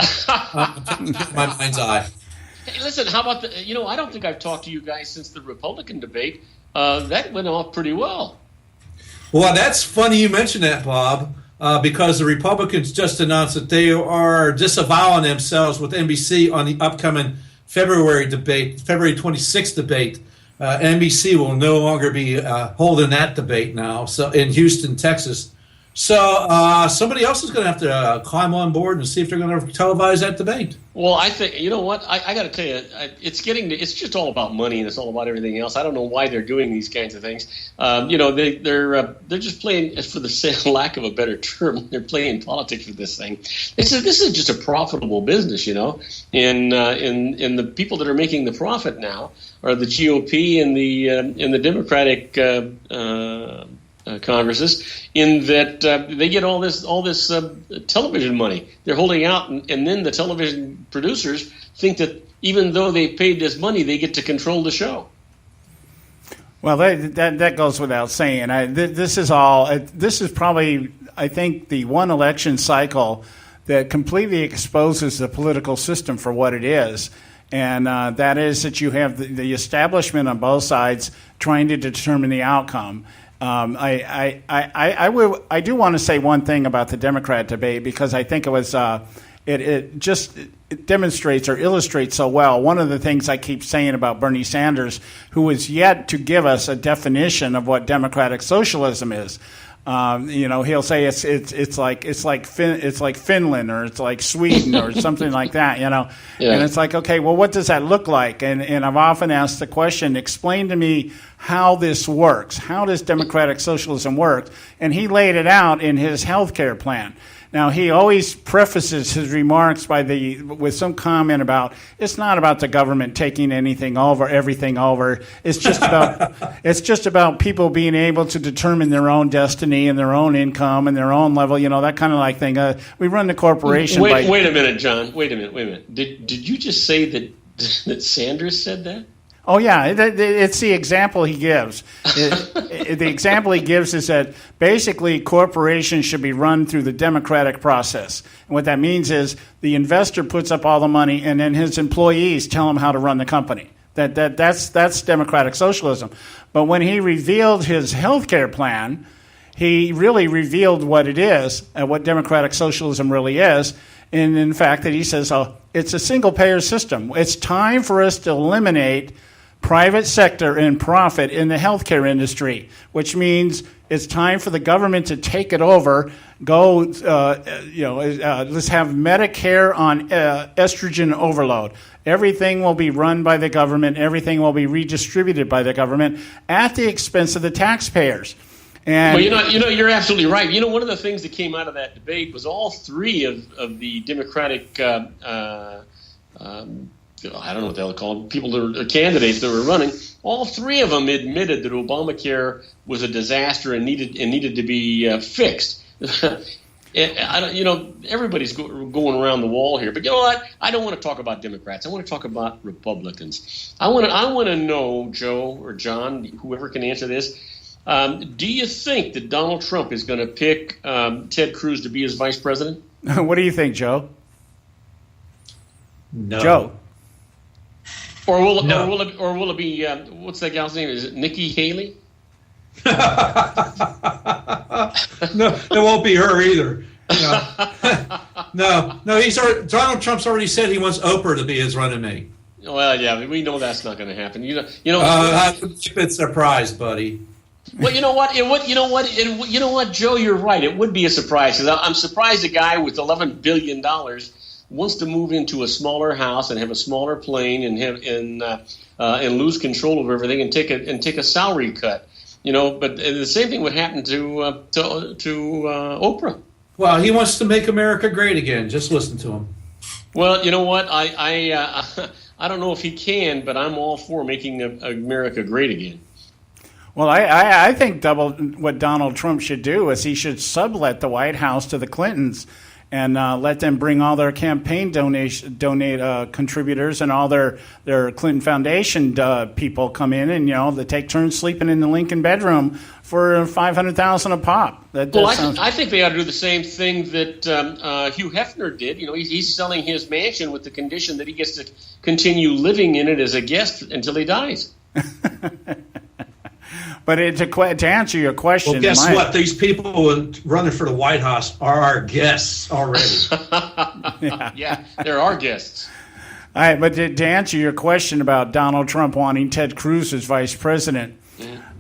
my mind's eye. Hey, listen, how about I don't think I've talked to you guys since the Republican debate. That went off pretty well. Well, that's funny you mentioned that, Bob, because the Republicans just announced that they are disavowing themselves with NBC on the upcoming February 26th debate. NBC will no longer be holding that debate now. So in Houston, Texas. So somebody else is going to have to climb on board and see if they're going to televise that debate. Well, I think, you know what, I got to tell you, it's just all about money and it's all about everything else. I don't know why they're doing these kinds of things. They're just playing, for the lack of a better term, they're playing politics with this thing. This is just a profitable business, and the people that are making the profit now are the GOP and the Democratic Congresses, in that they get all this television money. They're holding out, and then the television producers think that even though they paid this money, they get to control the show. Well, that goes without saying. This is probably, I think, the one election cycle that completely exposes the political system for what it is. And that is that you have the establishment on both sides trying to determine the outcome. I do want to say one thing about the Democrat debate, because I think it was it demonstrates or illustrates so well one of the things I keep saying about Bernie Sanders, who is yet to give us a definition of what democratic socialism is. He'll say it's like Finland, or it's like Sweden or something like that, Yeah. And it's like, okay, well, what does that look like? And I've often asked the question, explain to me how this works. How does democratic socialism work? And he laid it out in his health care plan. Now, he always prefaces his remarks with some comment about it's not about the government taking everything over. It's just about people being able to determine their own destiny and their own income and their own level, that kind of like thing. We run the corporation. Wait a minute, John. Wait a minute. Did you just say that Sanders said that? Oh, yeah, it's the example he gives. The example he gives is that basically corporations should be run through the democratic process. And what that means is the investor puts up all the money and then his employees tell him how to run the company. That's democratic socialism. But when he revealed his health care plan, he really revealed what it is and what democratic socialism really is. And in fact, that he says, it's a single-payer system. It's time for us to eliminate private sector and profit in the healthcare industry, which means it's time for the government to take it over. Let's have Medicare on estrogen overload. Everything will be run by the government. Everything will be redistributed by the government at the expense of the taxpayers. And you're absolutely right. One of the things that came out of that debate was all three of the Democratic I don't know what they'll call people that are candidates that were running. All three of them admitted that Obamacare was a disaster and needed to be fixed. Everybody's going around the wall here. But you know what? I don't want to talk about Democrats. I want to talk about Republicans. I want to know, Joe or John, whoever can answer this. Do you think that Donald Trump is going to pick Ted Cruz to be his vice president? What do you think, Joe? No. Joe. Or will it be what's that gal's name? Is it Nikki Haley? No, it won't be her either. No. Donald Trump's already said he wants Oprah to be his running mate. Well, yeah, we know that's not going to happen. I'm a bit surprised, buddy. Well, you know what, Joe, you're right. It would be a surprise because I'm surprised a guy with $11 billion wants to move into a smaller house and have a smaller plane and lose control of everything and take a salary cut. But the same thing would happen to Oprah. Well, he wants to make America great again. Just listen to him. Well, you know what? I don't know if he can, but I'm all for making America great again. Well, I think what Donald Trump should do is he should sublet the White House to the Clintons and let them bring all their campaign contributors and all their Clinton Foundation people come in and they take turns sleeping in the Lincoln bedroom for $500,000 a pop. I think they ought to do the same thing that Hugh Hefner did. He's selling his mansion with the condition that he gets to continue living in it as a guest until he dies. But to answer your question... Well, guess what? These people running for the White House are our guests already. Yeah, they're our guests. All right, but to answer your question about Donald Trump wanting Ted Cruz as vice president,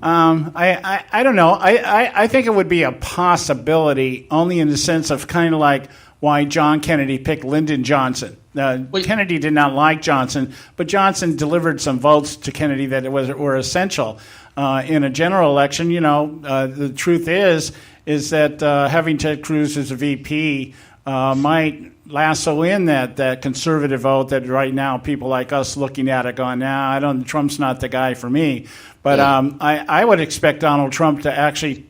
I don't know. I think it would be a possibility only in the sense of kind of like why John Kennedy picked Lyndon Johnson. Kennedy did not like Johnson, but Johnson delivered some votes to Kennedy that were essential. In a general election, the truth is that having Ted Cruz as a VP might lasso in that conservative vote that right now people like us looking at it going, Trump's not the guy for me. But I would expect Donald Trump to actually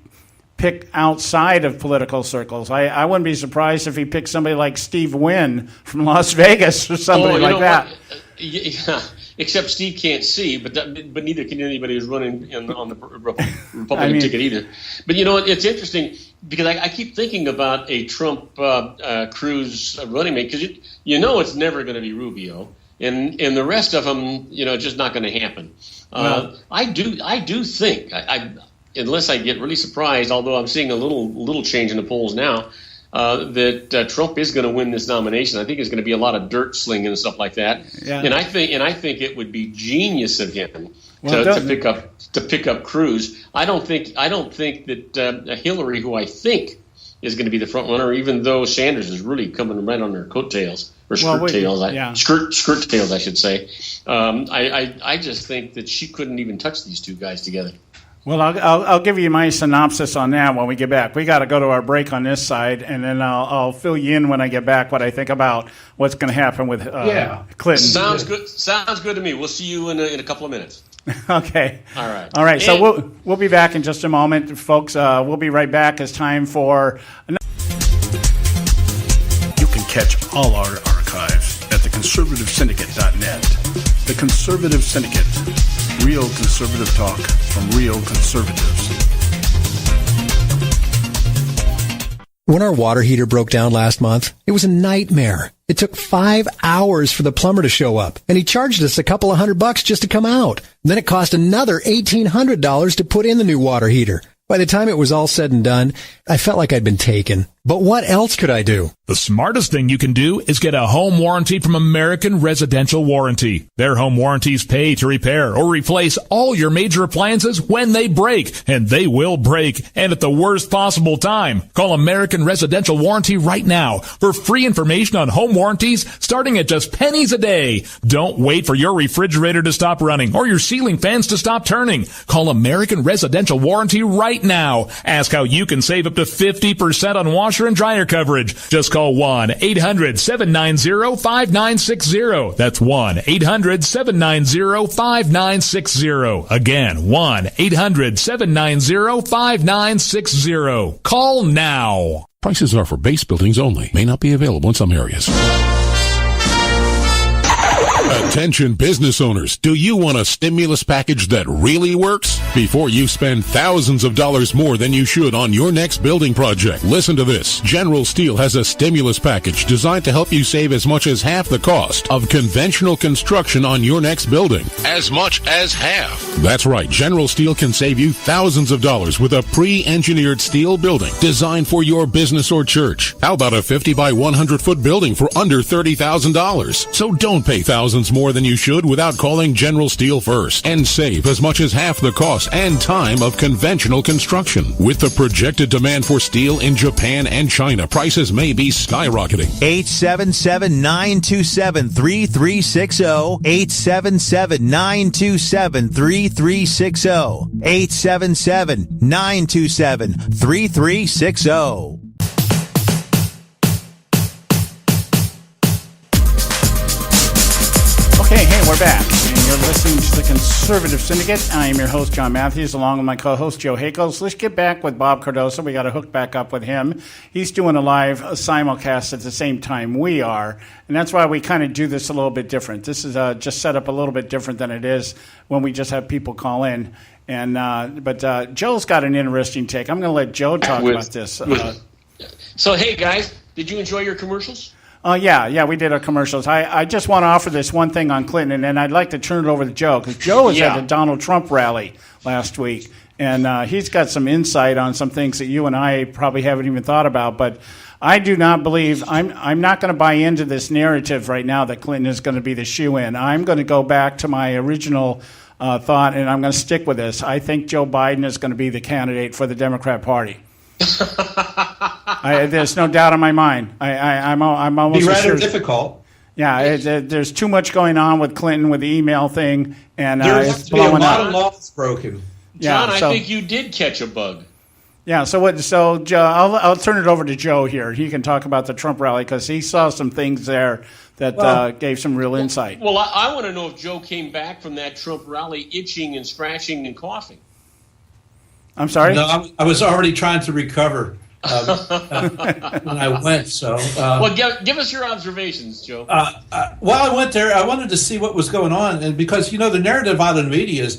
pick outside of political circles. I wouldn't be surprised if he picked somebody like Steve Wynn from Las Vegas or somebody like that. Yeah. Except Steve can't see, but neither can anybody who's running on the Republican ticket either. But it's interesting because I keep thinking about a Trump Cruz running mate because it's never going to be Rubio, and the rest of them just not going to happen. I do think unless I get really surprised, although I'm seeing a little change in the polls now. That Trump is going to win this nomination. I think there's going to be a lot of dirt slinging and stuff like that. Yeah. And I think it would be genius of him to pick up Cruz. I don't think that Hillary, who I think is going to be the front runner, even though Sanders is really coming right on their coattails or skirt tails, I should say. I just think that she couldn't even touch these two guys together. Well, I'll give you my synopsis on that when we get back. We got to go to our break on this side, and then I'll fill you in when I get back what I think about what's going to happen with Clinton. Sounds good. Sounds good to me. We'll see you in a couple of minutes. Okay. All right. All right. So we'll be back in just a moment, folks. We'll be right back. It's time for. You can catch all our archives at theconservativesyndicate.net. The Conservative Syndicate. Real conservative talk from real conservatives. When our water heater broke down last month, it was a nightmare. It took 5 hours for the plumber to show up, and he charged us a couple of $100 just to come out. Then it cost another $1,800 to put in the new water heater. By the time it was all said and done, I felt like I'd been taken. But what else could I do? The smartest thing you can do is get a home warranty from American Residential Warranty. Their home warranties pay to repair or replace all your major appliances when they break, and they will break, and at the worst possible time. Call American Residential Warranty right now for free information on home warranties starting at just pennies a day. Don't wait for your refrigerator to stop running or your ceiling fans to stop turning. Call American Residential Warranty right now. Ask how you can save up to 50% on washer and dryer coverage. Just call 1-800-790-5960. That's 1-800-790-5960. Again, 1-800-790-5960. Call now. Prices are for base buildings only. May not be available in some areas. Attention business owners, do you want a stimulus package that really works? Before you spend thousands of dollars more than you should on your next building project, listen to this. General Steel has a stimulus package designed to help you save as much as half the cost of conventional construction on your next building. As much as half. That's right. General Steel can save you thousands of dollars with a pre-engineered steel building designed for your business or church. How about a 50 by 100 foot building for under $30,000? So don't pay thousands more than you should without calling General Steel first and save as much as half the cost and time of conventional construction. With the projected demand for steel in Japan and China, prices may be skyrocketing. 877-927-3360. 877-927-3360. 877-927-3360. Okay, hey, we're back, and you're listening to the Conservative Syndicate. I am your host, John Matthews, along with my co-host, Joe Hakos. Let's get back with Bob Cardoso. We got to hook back up with him. He's doing a live simulcast at the same time we are, and that's why we kind of do this a little bit different. This is just set up a little bit different than it is when we just have people call in. And but Joe's got an interesting take. I'm going to let Joe talk about this. So, hey, guys, did you enjoy your commercials? Yeah, we did our commercials. I just want to offer this one thing on Clinton, and then I'd like to turn it over to Joe, because Joe was at the Donald Trump rally last week, and he's got some insight on some things that you and I probably haven't even thought about. But I do not believe, I'm not going to buy into this narrative right now that Clinton is going to be the shoe-in. I'm going to go back to my original thought, and I'm going to stick with this. I think Joe Biden is going to be the candidate for the Democrat Party. There's no doubt in my mind. I'm almost be rather sure. difficult. Yeah, there's too much going on with Clinton with the email thing, and there's it's blowing up. a lot of laws broken. John, I think you did catch a bug. Yeah. So Joe, I'll turn it over to Joe here. He can talk about the Trump rally because he saw some things there that gave some real insight. Well, I want to know if Joe came back from that Trump rally itching and scratching and coughing. I'm sorry? No, I was already trying to recover when I went. So, well, give us your observations, Joe. While I went there, I wanted to see what was going on, and because the narrative out of the media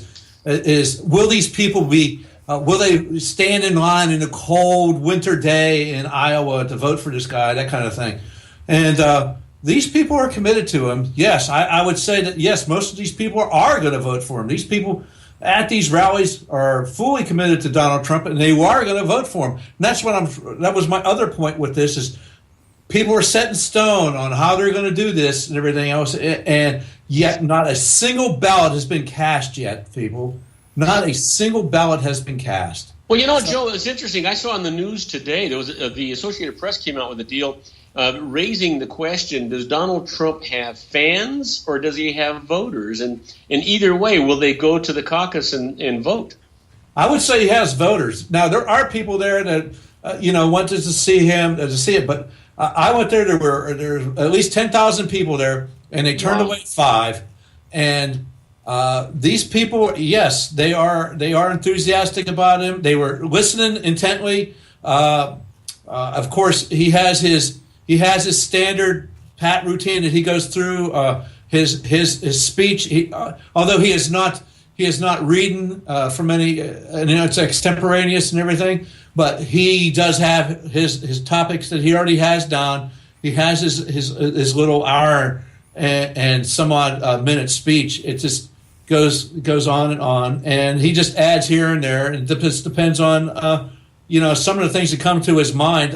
is will these people be will they stand in line in a cold winter day in Iowa to vote for this guy, that kind of thing, and these people are committed to him. Yes, I would say that yes, most of these people are going to vote for him. These people at these rallies are fully committed to Donald Trump, and they are going to vote for him. And that's that was my other point with this is people are set in stone on how they're going to do this and everything else, and yet not a single ballot has been cast yet, people. Not a single ballot has been cast. Well, Joe, it's interesting. I saw on the news today, there was the Associated Press came out with a deal raising the question, does Donald Trump have fans or does he have voters? And in either way, will they go to the caucus and vote? I would say he has voters. Now, there are people there that, wanted to see him, to see it. But I went there. There were at least 10,000 people there, and they turned away 5. And these people, yes, they are enthusiastic about him. They were listening intently. Of course, he has his standard pat routine that he goes through. His speech. Although he is not reading from any. It's extemporaneous and everything. But he does have his topics that he already has down. He has his little hour and some odd minute speech. It just goes on, and he just adds here and there, and it depends on some of the things that come to his mind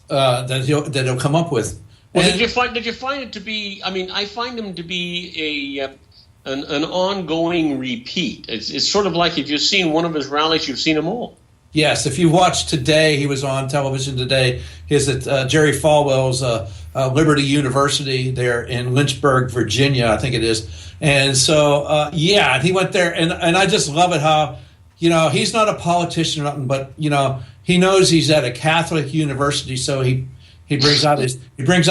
that he'll come up with. Well, did you find it to be? I mean, I find him to be an ongoing repeat. It's sort of like if you've seen one of his rallies, you've seen them all. Yes, if you watch today, he was on television today. He's at Jerry Falwell's Liberty University there in Lynchburg, Virginia, I think it is. And so, he went there, and I just love it how, he's not a politician or nothing, but he knows he's at a Catholic university, so he brings out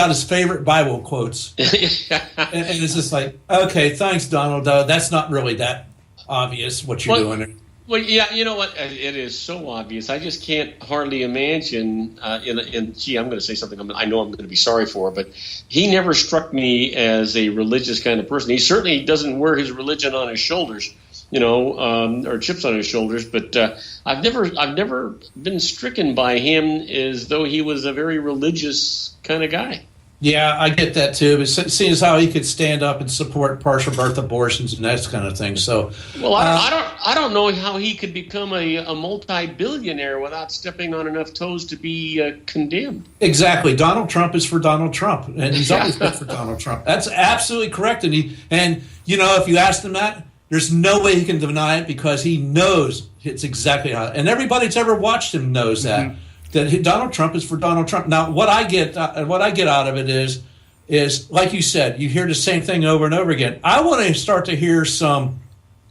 his favorite Bible quotes, and it's just like, okay, thanks, Donald. That's not really that obvious what you're doing. Well, yeah, you know what? It is so obvious. I just can't hardly imagine. I'm going to say something I know I'm going to be sorry for, but he never struck me as a religious kind of person. He certainly doesn't wear his religion on his shoulders, or chips on his shoulders. But I've never been stricken by him as though he was a very religious kind of guy. Yeah, I get that too. But seeing as how he could stand up and support partial birth abortions and that kind of thing. So, well, I don't know how he could become a multi-billionaire without stepping on enough toes to be condemned. Exactly. Donald Trump is for Donald Trump, and he's always been for Donald Trump. That's absolutely correct. And if you ask him that, there's no way he can deny it because he knows it's exactly how. And everybody that's ever watched him knows that. Mm-hmm. That Donald Trump is for Donald Trump. Now, what I get out of it is like you said, you hear the same thing over and over again. I want to start to hear some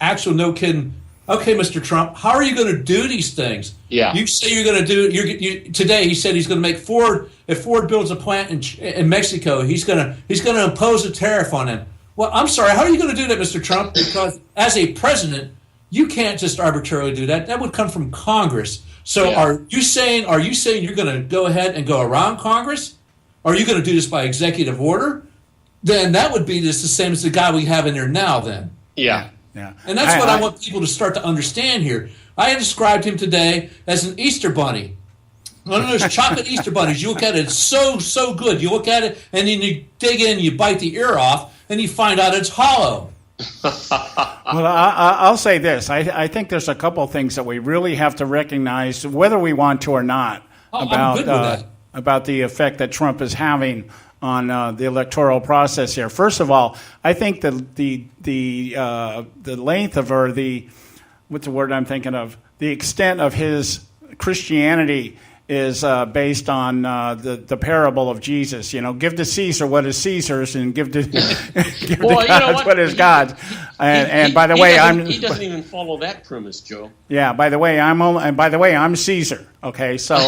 actual, no kidding. Okay, Mr. Trump, how are you going to do these things? Yeah, you say you're going to do. Today, he said he's going to make Ford. If Ford builds a plant in Mexico, he's going to impose a tariff on them. Well, I'm sorry. How are you going to do that, Mr. Trump? Because as a president, you can't just arbitrarily do that. That would come from Congress. So Are you saying you're going to go ahead and go around Congress? Are you going to do this by executive order? Then that would be just the same as the guy we have in there now then. Yeah. And that's what I want people to start to understand here. I described him today as an Easter bunny. One of those chocolate Easter bunnies. You look at it, it's so good. You look at it, and then you dig in, you bite the ear off, and you find out it's hollow. Well, I'll say this. I think there's a couple of things that we really have to recognize, whether we want to or not, about the effect that Trump is having on the electoral process here. First of all, I think the length of, or what's the word I'm thinking of? The extent of his Christianity is based on the parable of Jesus. Give to Caesar what is Caesar's, and give to God what is God's. And by the way, he doesn't even follow that premise, Joe. Yeah. By the way, I'm Caesar. Okay. So.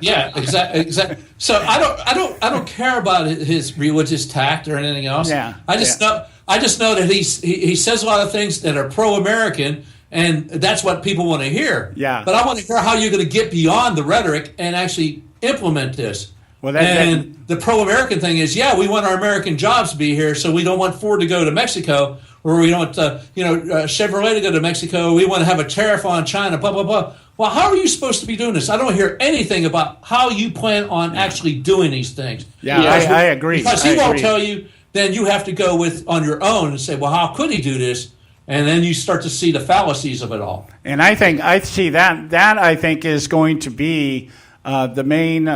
Yeah. Exactly. So I don't care about his religious tact or anything else. Yeah. I just know that he says a lot of things that are pro-American. And that's what people want to hear. Yeah. But I want to hear how you're going to get beyond the rhetoric and actually implement this. Well, the pro-American thing is, we want our American jobs to be here, so we don't want Ford to go to Mexico, or we don't want Chevrolet to go to Mexico. We want to have a tariff on China, blah, blah, blah. Well, how are you supposed to be doing this? I don't hear anything about how you plan on actually doing these things. Yeah, I agree. Because he won't tell you, then you have to go on your own and say, well, how could he do this? And then you start to see the fallacies of it all. And I see that I think is going to be the main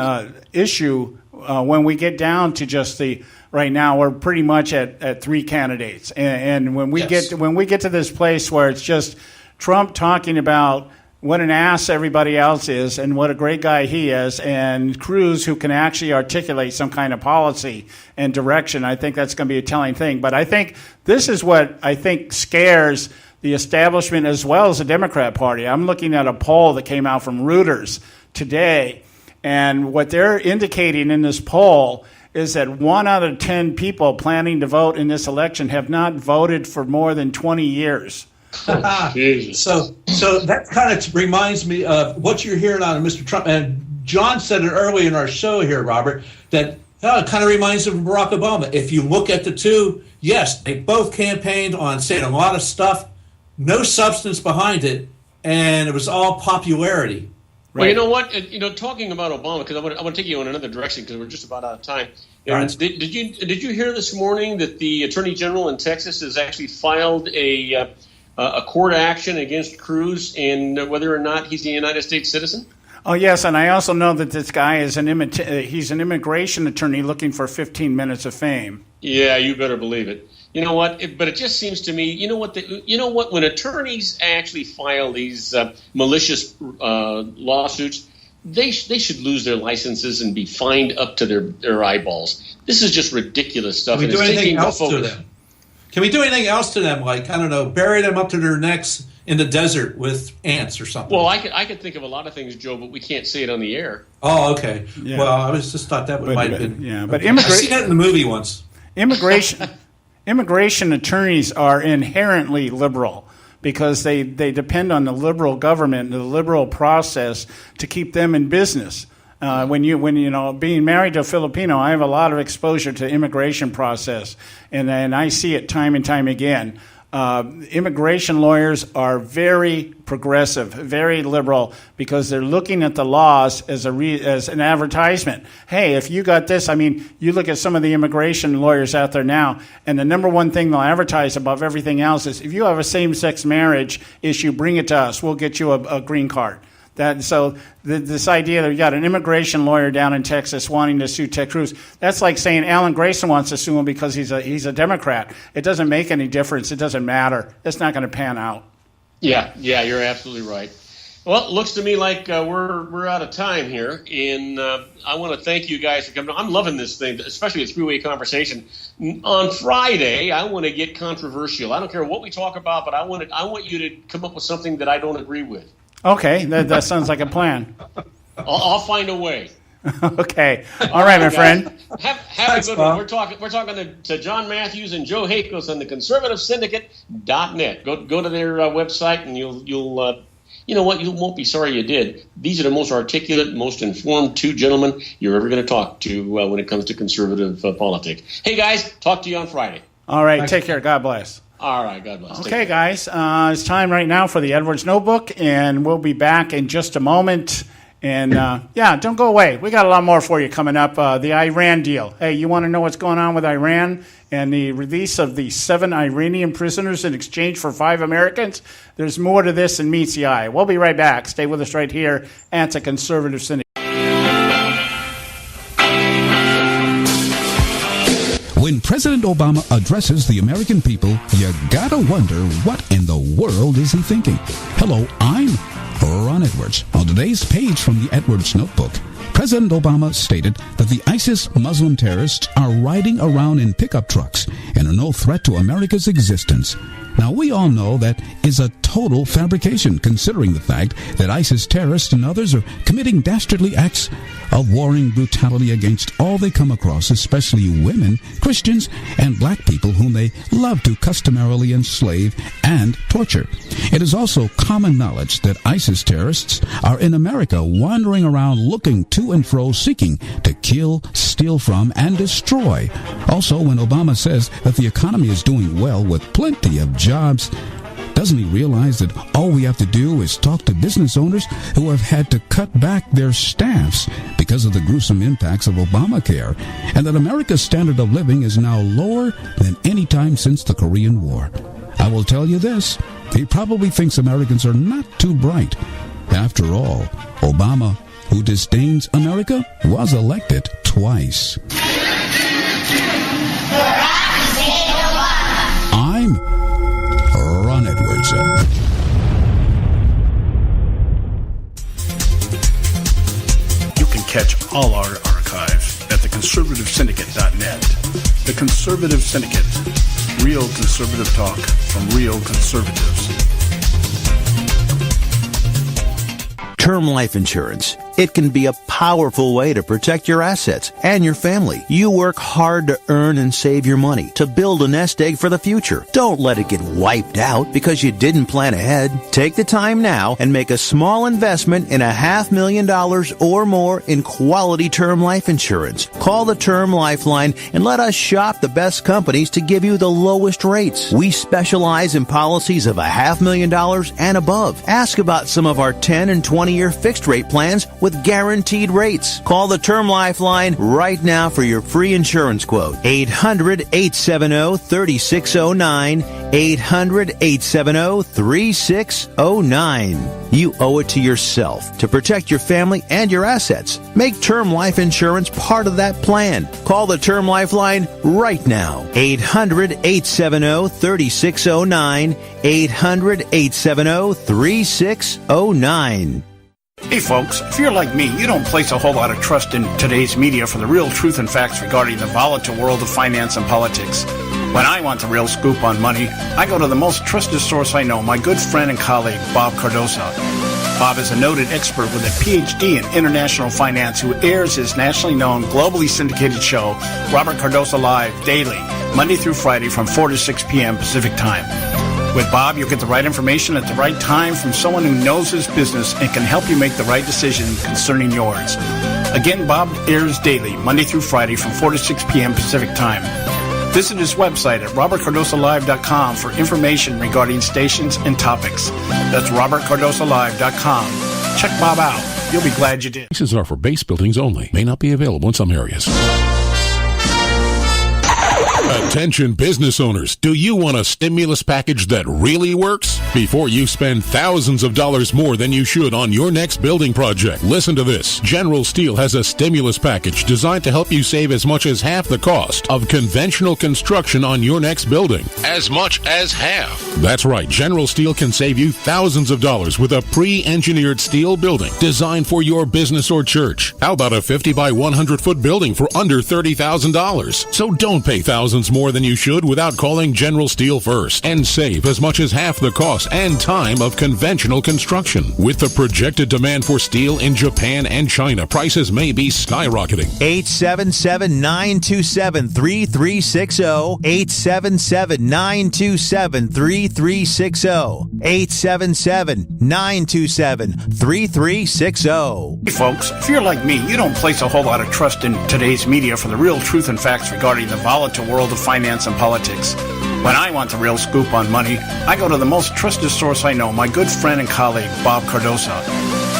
issue when we get down to just right now we're pretty much at 3 candidates. And when we get to this place where it's just Trump talking about what an ass everybody else is and what a great guy he is, and Cruz, who can actually articulate some kind of policy and direction, I think that's going to be a telling thing. But I think this is what I think scares the establishment as well as the Democrat Party. I'm looking at a poll that came out from Reuters today, and what they're indicating in this poll is that 1 out of 10 people planning to vote in this election have not voted for more than 20 years. So that kind of reminds me of what you're hearing out of Mr. Trump. And John said it early in our show here, Robert, that it kind of reminds of Barack Obama. If you look at the two, yes, they both campaigned on saying a lot of stuff, no substance behind it, and it was all popularity. Well, you know what? Talking about Obama, because I want to take you in another direction because we're just about out of time. Right. Did you hear this morning that the Attorney General in Texas has actually filed a court action against Cruz in whether or not he's a United States citizen? Oh, yes, and I also know that this guy is he's an immigration attorney looking for 15 minutes of fame. Yeah, you better believe it. You know what? But it just seems to me, when attorneys actually file these malicious lawsuits, they should lose their licenses and be fined up to their eyeballs. This is just ridiculous stuff. Can we do anything else to them? Can we do anything else to them? Like, I don't know, bury them up to their necks in the desert with ants or something? Well, I could think of a lot of things, Joe, but we can't say it on the air. Oh, okay. Yeah. Well, I just thought that might have been. Yeah, but I see that in the movie once. Immigration attorneys are inherently liberal because they depend on the liberal government and the liberal process to keep them in business. When being married to a Filipino, I have a lot of exposure to immigration process, and I see it time and time again. Immigration lawyers are very progressive, very liberal, because they're looking at the laws as an advertisement. Hey, if you got this, you look at some of the immigration lawyers out there now, and the number one thing they'll advertise above everything else is, if you have a same-sex marriage issue, bring it to us. We'll get you a green card. This idea that you got an immigration lawyer down in Texas wanting to sue Ted Cruz, that's like saying Alan Grayson wants to sue him because he's a Democrat. It doesn't make any difference. It doesn't matter. It's not going to pan out. Yeah, you're absolutely right. Well, it looks to me like we're out of time here, and I want to thank you guys for coming. I'm loving this thing, especially a three-way conversation. On Friday, I want to get controversial. I don't care what we talk about, but I want you to come up with something that I don't agree with. Okay, that sounds like a plan. I'll find a way. Okay. All right, my friend. Have a good one. We're talking to John Matthews and Joe Hakos on the Conservative Syndicate.net. Go to their website, and you'll you know what? You won't be sorry you did. These are the most articulate, most informed two gentlemen you're ever going to talk to when it comes to conservative politics. Hey, guys, talk to you on Friday. All right. Take care. God bless. All right, God bless. Okay, guys, it's time right now for the Edwards Notebook, and we'll be back in just a moment. And, don't go away. We got a lot more for you coming up. The Iran deal. Hey, you want to know what's going on with Iran and the release of the 7 Iranian prisoners in exchange for 5 Americans? There's more to this than meets the eye. We'll be right back. Stay with us right here at the Conservative Syndicate. When President Obama addresses the American people, you gotta wonder, what in the world is he thinking? Hello, I'm Ron Edwards. On today's page from the Edwards Notebook, President Obama stated that the ISIS Muslim terrorists are riding around in pickup trucks and are no threat to America's existence. Now, we all know that is a total fabrication, considering the fact that ISIS terrorists and others are committing dastardly acts of warring brutality against all they come across, especially women, Christians, and black people whom they love to customarily enslave and torture. It is also common knowledge that ISIS terrorists are in America, wandering around looking to and fro, seeking to kill, steal from, and destroy. Also, when Obama says that the economy is doing well with plenty of jobs, doesn't he realize that all we have to do is talk to business owners who have had to cut back their staffs because of the gruesome impacts of Obamacare, and that America's standard of living is now lower than any time since the Korean War? I will tell you this, he probably thinks Americans are not too bright. After all, Obama, who disdains America, was elected twice. I'm Ron Edwards. You can catch all our archives at theconservativesyndicate.net. The Conservative Syndicate. Real conservative talk from real conservatives. Term life insurance. It can be a powerful way to protect your assets and your family. You work hard to earn and save your money to build a nest egg for the future. Don't let it get wiped out because you didn't plan ahead. Take the time now and make a small investment in $500,000 or more in quality term life insurance. Call the Term Lifeline and let us shop the best companies to give you the lowest rates. We specialize in policies of $500,000 and above. Ask about some of our 10 and 20-year fixed rate plans with guaranteed rates. Call the Term Lifeline right now for your free insurance quote. 800-870-3609. 800-870-3609. You owe it to yourself to protect your family and your assets. Make term life insurance part of that plan. Call the Term Lifeline right now. 800-870-3609. 800-870-3609. Hey folks, if you're like me, you don't place a whole lot of trust in today's media for the real truth and facts regarding the volatile world of finance and politics. When I want the real scoop on money, I go to the most trusted source I know, my good friend and colleague, Bob Cardoso. Bob is a noted expert with a PhD in international finance who airs his nationally known, globally syndicated show, Robert Cardoso Live, daily, Monday through Friday from 4 to 6 p.m. Pacific Time. With Bob, you'll get the right information at the right time from someone who knows his business and can help you make the right decision concerning yours. Again, Bob airs daily, Monday through Friday from 4 to 6 p.m. Pacific Time. Visit his website at robertcardosolive.com for information regarding stations and topics. That's robertcardosolive.com. Check Bob out. You'll be glad you did. Prices are for base buildings only. May not be available in some areas. Attention business owners, do you want a stimulus package that really works? Before you spend thousands of dollars more than you should on your next building project, listen to this. General Steel has a stimulus package designed to help you save as much as half the cost of conventional construction on your next building. As much as half. That's right, General Steel can save you thousands of dollars with a pre-engineered steel building designed for your business or church. How about a 50 by 100 foot building for under $30,000? So don't pay thousands more than you should without calling General Steel first and save as much as half the cost and time of conventional construction. With the projected demand for steel in Japan and China, prices may be skyrocketing. 877-927-3360. 877-927-3360. 877-927-3360. Hey folks, if you're like me, you don't place a whole lot of trust in today's media for the real truth and facts regarding the volatile world of finance and politics. When I want the real scoop on money, I go to the most trusted source I know, my good friend and colleague, Bob Cardoso.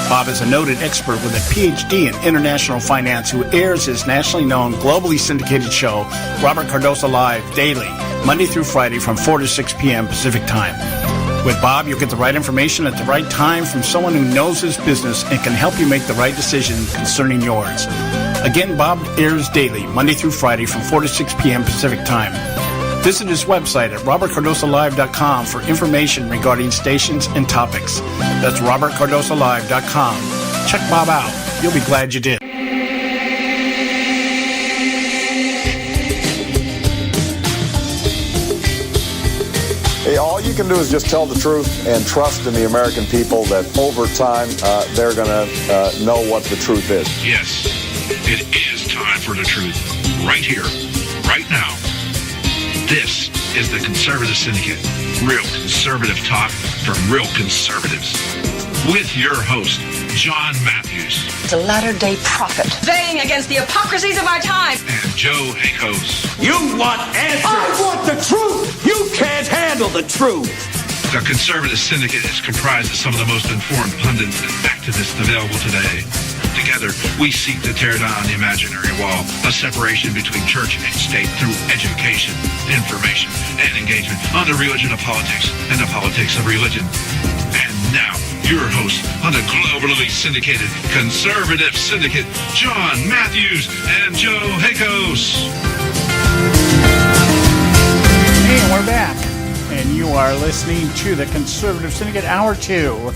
Bob is a noted expert with a PhD in international finance who airs his nationally known, globally syndicated show, Robert Cardoso Live, daily, Monday through Friday from 4 to 6 p.m. Pacific Time. With Bob, you'll get the right information at the right time from someone who knows his business and can help you make the right decision concerning yours. Again, Bob airs daily, Monday through Friday from 4 to 6 p.m. Pacific Time. Visit his website at robertcardosolive.com for information regarding stations and topics. That's robertcardosolive.com. Check Bob out. You'll be glad you did. Hey, all you can do is just tell the truth and trust in the American people that over time they're going to know what the truth is. Yes, it is time for the truth. Right here, right now. This is the Conservative Syndicate. Real conservative talk from real conservatives. With your host, John Matthews. The latter-day prophet. Vying against the hypocrisies of our time. And Joe Hakos. You want answers. I want the truth. You can't handle the truth. The Conservative Syndicate is comprised of some of the most informed pundits and activists available today. Together, we seek to tear down the imaginary wall, a separation between church and state through education, information, and engagement on the religion of politics and the politics of religion. And now, your host on the globally syndicated Conservative Syndicate, John Matthews and Joe Hakos. Hey, we're back. And you are listening to the Conservative Syndicate, Hour 2.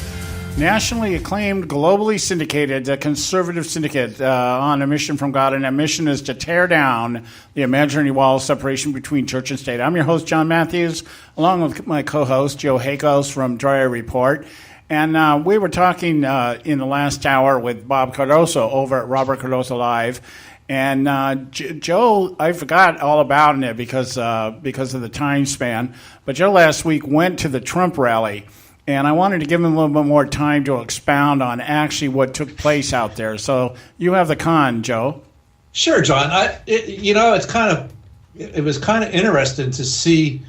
nationally acclaimed, globally syndicated, Conservative Syndicate on a mission from God, and that mission is to tear down the imaginary wall of separation between church and state. I'm your host, John Matthews, along with my co-host, Joe Hakos from Dryer Report. And we were talking in the last hour with Bob Cardoso over at Robert Cardoso Live. And Joe, I forgot all about it because of the time span. But Joe last week went to the Trump rally, and I wanted to give him a little bit more time to expound on actually what took place out there. So you have the con, Joe. Sure, John. It was kind of interesting to see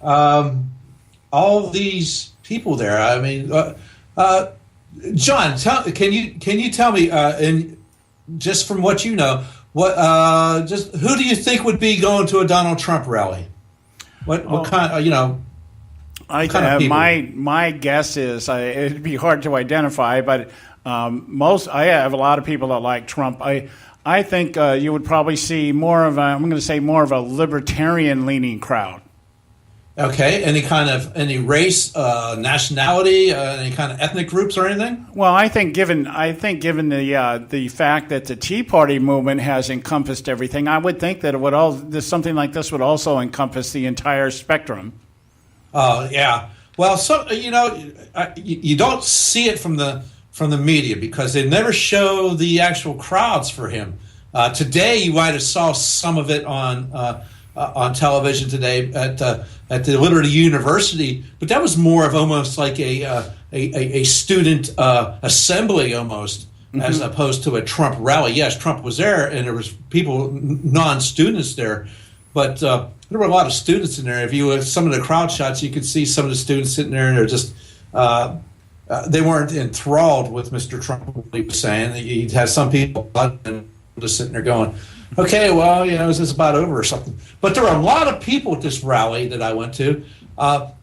all these people there. I mean, John, can you tell me and just from what you know, just who do you think would be going to a Donald Trump rally? What kind of my guess is it'd be hard to identify, but I have a lot of people that like Trump. I think you would probably see more of a libertarian leaning crowd. Okay, any race, nationality, any kind of ethnic groups or anything? Well, I think given the fact that the Tea Party movement has encompassed everything, I would think that something like this would also encompass the entire spectrum. Yeah. Well, so you don't see it from the media because they never show the actual crowds for him. Today, you might have saw some of it on television today at the Liberty University, but that was more of almost like a student assembly almost, as opposed to a Trump rally. Yes, Trump was there, and there was people, non-students there, but there were a lot of students in there. If you some of the crowd shots, you could see some of the students sitting there, and they're just they weren't enthralled with Mr. Trump, what he was saying. He had some people just sitting there going, okay, well, is this about over or something? But there were a lot of people at this rally that I went to.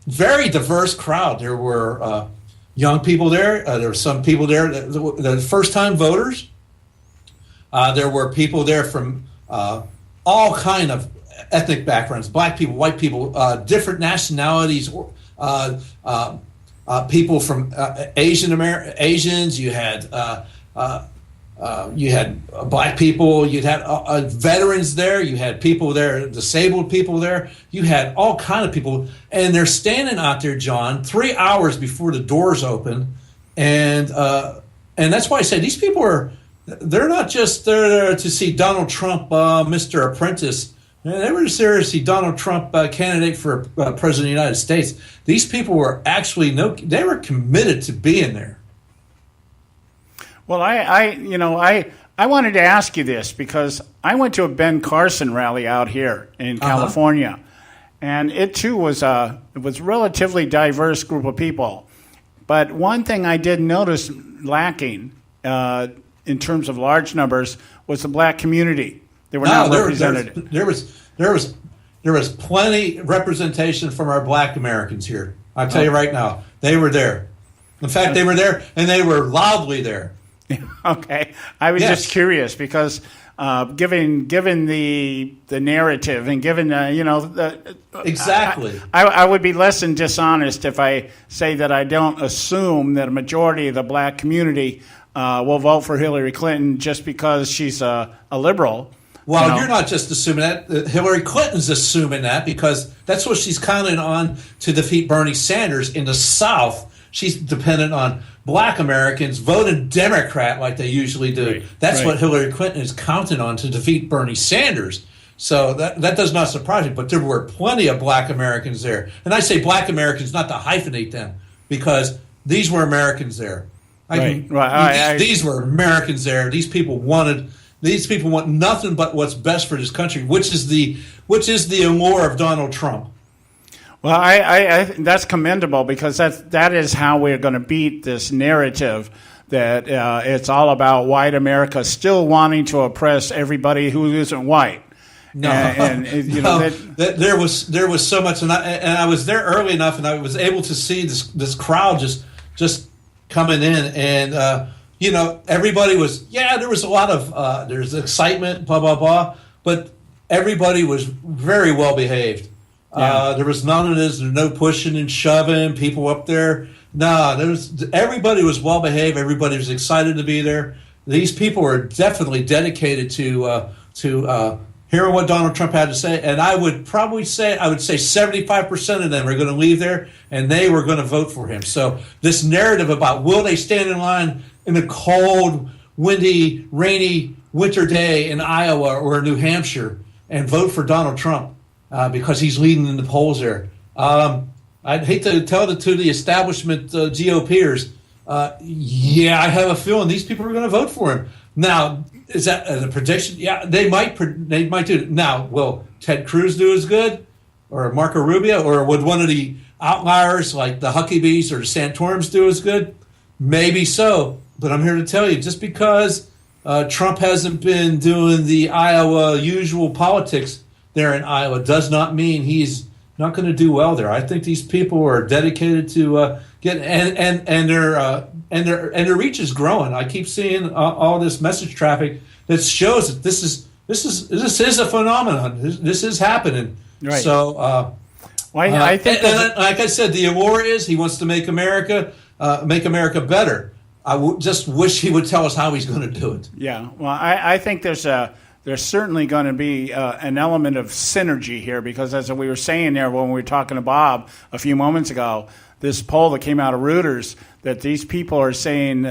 Very diverse crowd. There were young people there. There were some people there that first-time voters. There were people there from all kind of ethnic backgrounds: black people, white people, different nationalities. People from Asians. You had black people, you had veterans there, you had people there, disabled people there, you had all kind of people, and they're standing out there, John, 3 hours before the doors open, and that's why I say these people they're not just there to see Donald Trump, Mr. Apprentice. They were just there to see Donald Trump, candidate for president of the United States. These people were actually they were committed to being there. Well, I wanted to ask you this because I went to a Ben Carson rally out here in California, and it too was a relatively diverse group of people. But one thing I did notice lacking in terms of large numbers was the black community. They were not represented. There was plenty representation from our black Americans here. I'll tell you right now, they were there. In fact, they were there, and they were loudly there. Okay, I was just curious because given the narrative and given exactly, I would be less than dishonest if I say that I don't assume that a majority of the black community will vote for Hillary Clinton just because she's a liberal. Well, you're not just assuming that. Hillary Clinton's assuming that because that's what she's counting on to defeat Bernie Sanders in the South. She's dependent on black Americans voting Democrat like they usually do. Right, that's what Hillary Clinton is counting on to defeat Bernie Sanders. So that does not surprise me. But there were plenty of black Americans there. And I say black Americans not to hyphenate them because these were Americans there. These were Americans there. These people want nothing but what's best for this country, which is the allure of Donald Trump. Well, I that's commendable because that is how we're going to beat this narrative that it's all about white America still wanting to oppress everybody who isn't white. No, there was so much, and I was there early enough, and I was able to see this crowd just coming in, and everybody was there was a lot of there's excitement, blah blah blah, but everybody was very well behaved. Yeah. There was none of this. There's no pushing and shoving. People up there No, everybody was well behaved. Everybody was excited to be there. These people were definitely dedicated to hearing what Donald Trump had to say. And I would say 75% of them are going to leave there, and they were going to vote for him. So this narrative about will they stand in line in a cold, windy, rainy winter day in Iowa or New Hampshire and vote for Donald Trump because he's leading in the polls there. I'd hate to tell it to the establishment GOPers. Yeah, I have a feeling these people are going to vote for him. Now, is that a prediction? Yeah, they might do it. Now, will Ted Cruz do as good, or Marco Rubio, or would one of the outliers like the Huckabees or the Santorums do as good? Maybe so, but I'm here to tell you, just because Trump hasn't been doing the Iowa usual politics there in Iowa does not mean he's not going to do well there. I think these people are dedicated to and their reach is growing. I keep seeing all this message traffic that shows that this is a phenomenon. This is happening. Right. So, I think, like I said, the allure is he wants to make America better. I just wish he would tell us how he's going to do it. Yeah. Well, I think there's certainly going to be an element of synergy here, because as we were saying there when we were talking to Bob a few moments ago, this poll that came out of Reuters, that these people are saying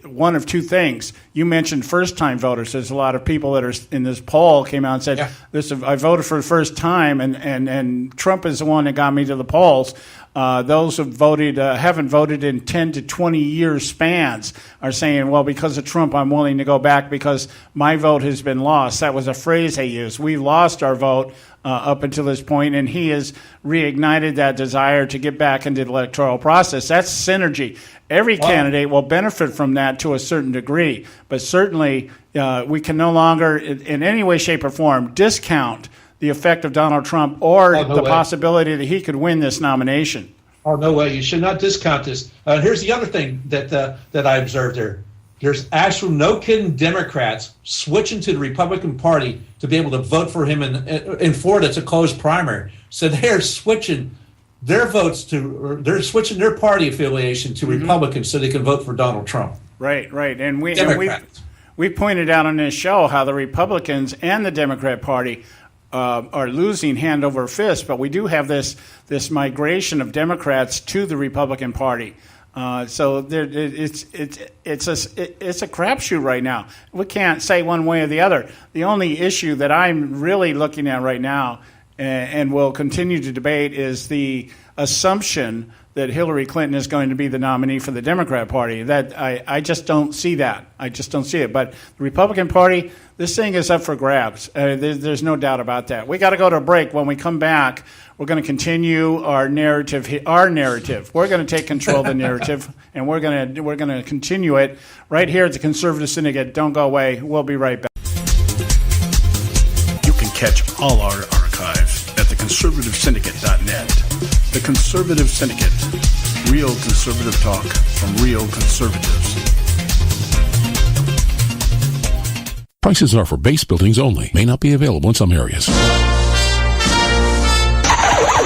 one of two things. You mentioned first-time voters. There's a lot of people that are in this poll came out and said, I voted for the first time, and Trump is the one that got me to the polls. Those who voted haven't voted in 10 to 20 year spans are saying, well, because of Trump, I'm willing to go back because my vote has been lost. That was a phrase they used. We lost our vote up until this point, and he has reignited that desire to get back into the electoral process. That's synergy. Every candidate will benefit from that to a certain degree, but certainly we can no longer, in any way, shape, or form, discount the effect of Donald Trump or the possibility that he could win this nomination. Oh, no way. You should not discount this. Here's the other thing that I observed there. There's actual, no kidding, Democrats switching to the Republican Party to be able to vote for him in Florida. It's a closed primary. So they're switching their votes they're switching their party affiliation to Republicans so they can vote for Donald Trump. Right. And we pointed out on this show how the Republicans and the Democrat Party are losing hand over fist, but we do have this migration of Democrats to the Republican Party. So it's a crapshoot right now. We can't say one way or the other. The only issue that I'm really looking at right now, and will continue to debate, is the assumption that Hillary Clinton is going to be the nominee for the Democrat Party. That I just don't see that. I just don't see it. But the Republican Party, this thing is up for grabs. There's no doubt about that. We got to go to a break. When we come back, we're going to continue our narrative. We're going to take control of the narrative, and we're going to continue it right here at the Conservative Syndicate. Don't go away. We'll be right back. You can catch all our archives at theconservativesyndicate.net. The Conservative Syndicate. Real conservative talk from real conservatives. Prices are for base buildings only. May not be available in some areas.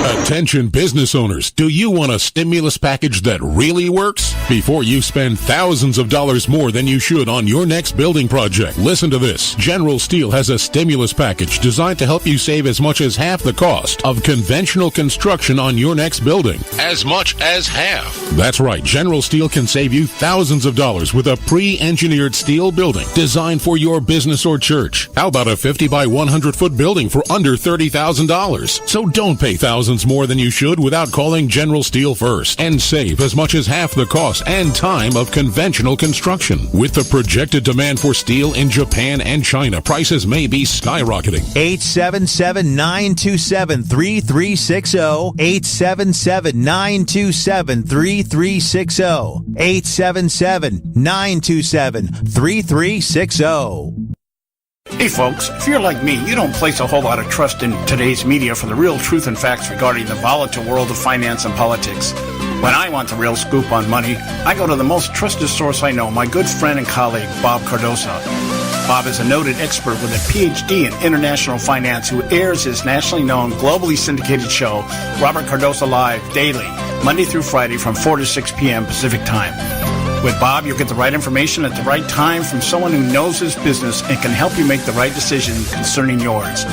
Attention business owners, do you want a stimulus package that really works? Before you spend thousands of dollars more than you should on your next building project, listen to this. General Steel has a stimulus package designed to help you save as much as half the cost of conventional construction on your next building. As much as half. That's right. General Steel can save you thousands of dollars with a pre-engineered steel building designed for your business or church. How about a 50 by 100 foot building for under $30,000? So don't pay thousands more than you should without calling General Steel first, and save as much as half the cost and time of conventional construction. With the projected demand for steel in Japan and China, prices may be skyrocketing. 877-927-3360. 877-927-3360. 877-927-3360. Hey folks, if you're like me, you don't place a whole lot of trust in today's media for the real truth and facts regarding the volatile world of finance and politics. When I want the real scoop on money, I go to the most trusted source I know, my good friend and colleague, Bob Cardosa. Bob is a noted expert with a PhD in international finance who airs his nationally known, globally syndicated show, Robert Cardoso Live, daily, Monday through Friday from 4 to 6 p.m. Pacific Time. With Bob, you'll get the right information at the right time from someone who knows his business and can help you make the right decision concerning yours.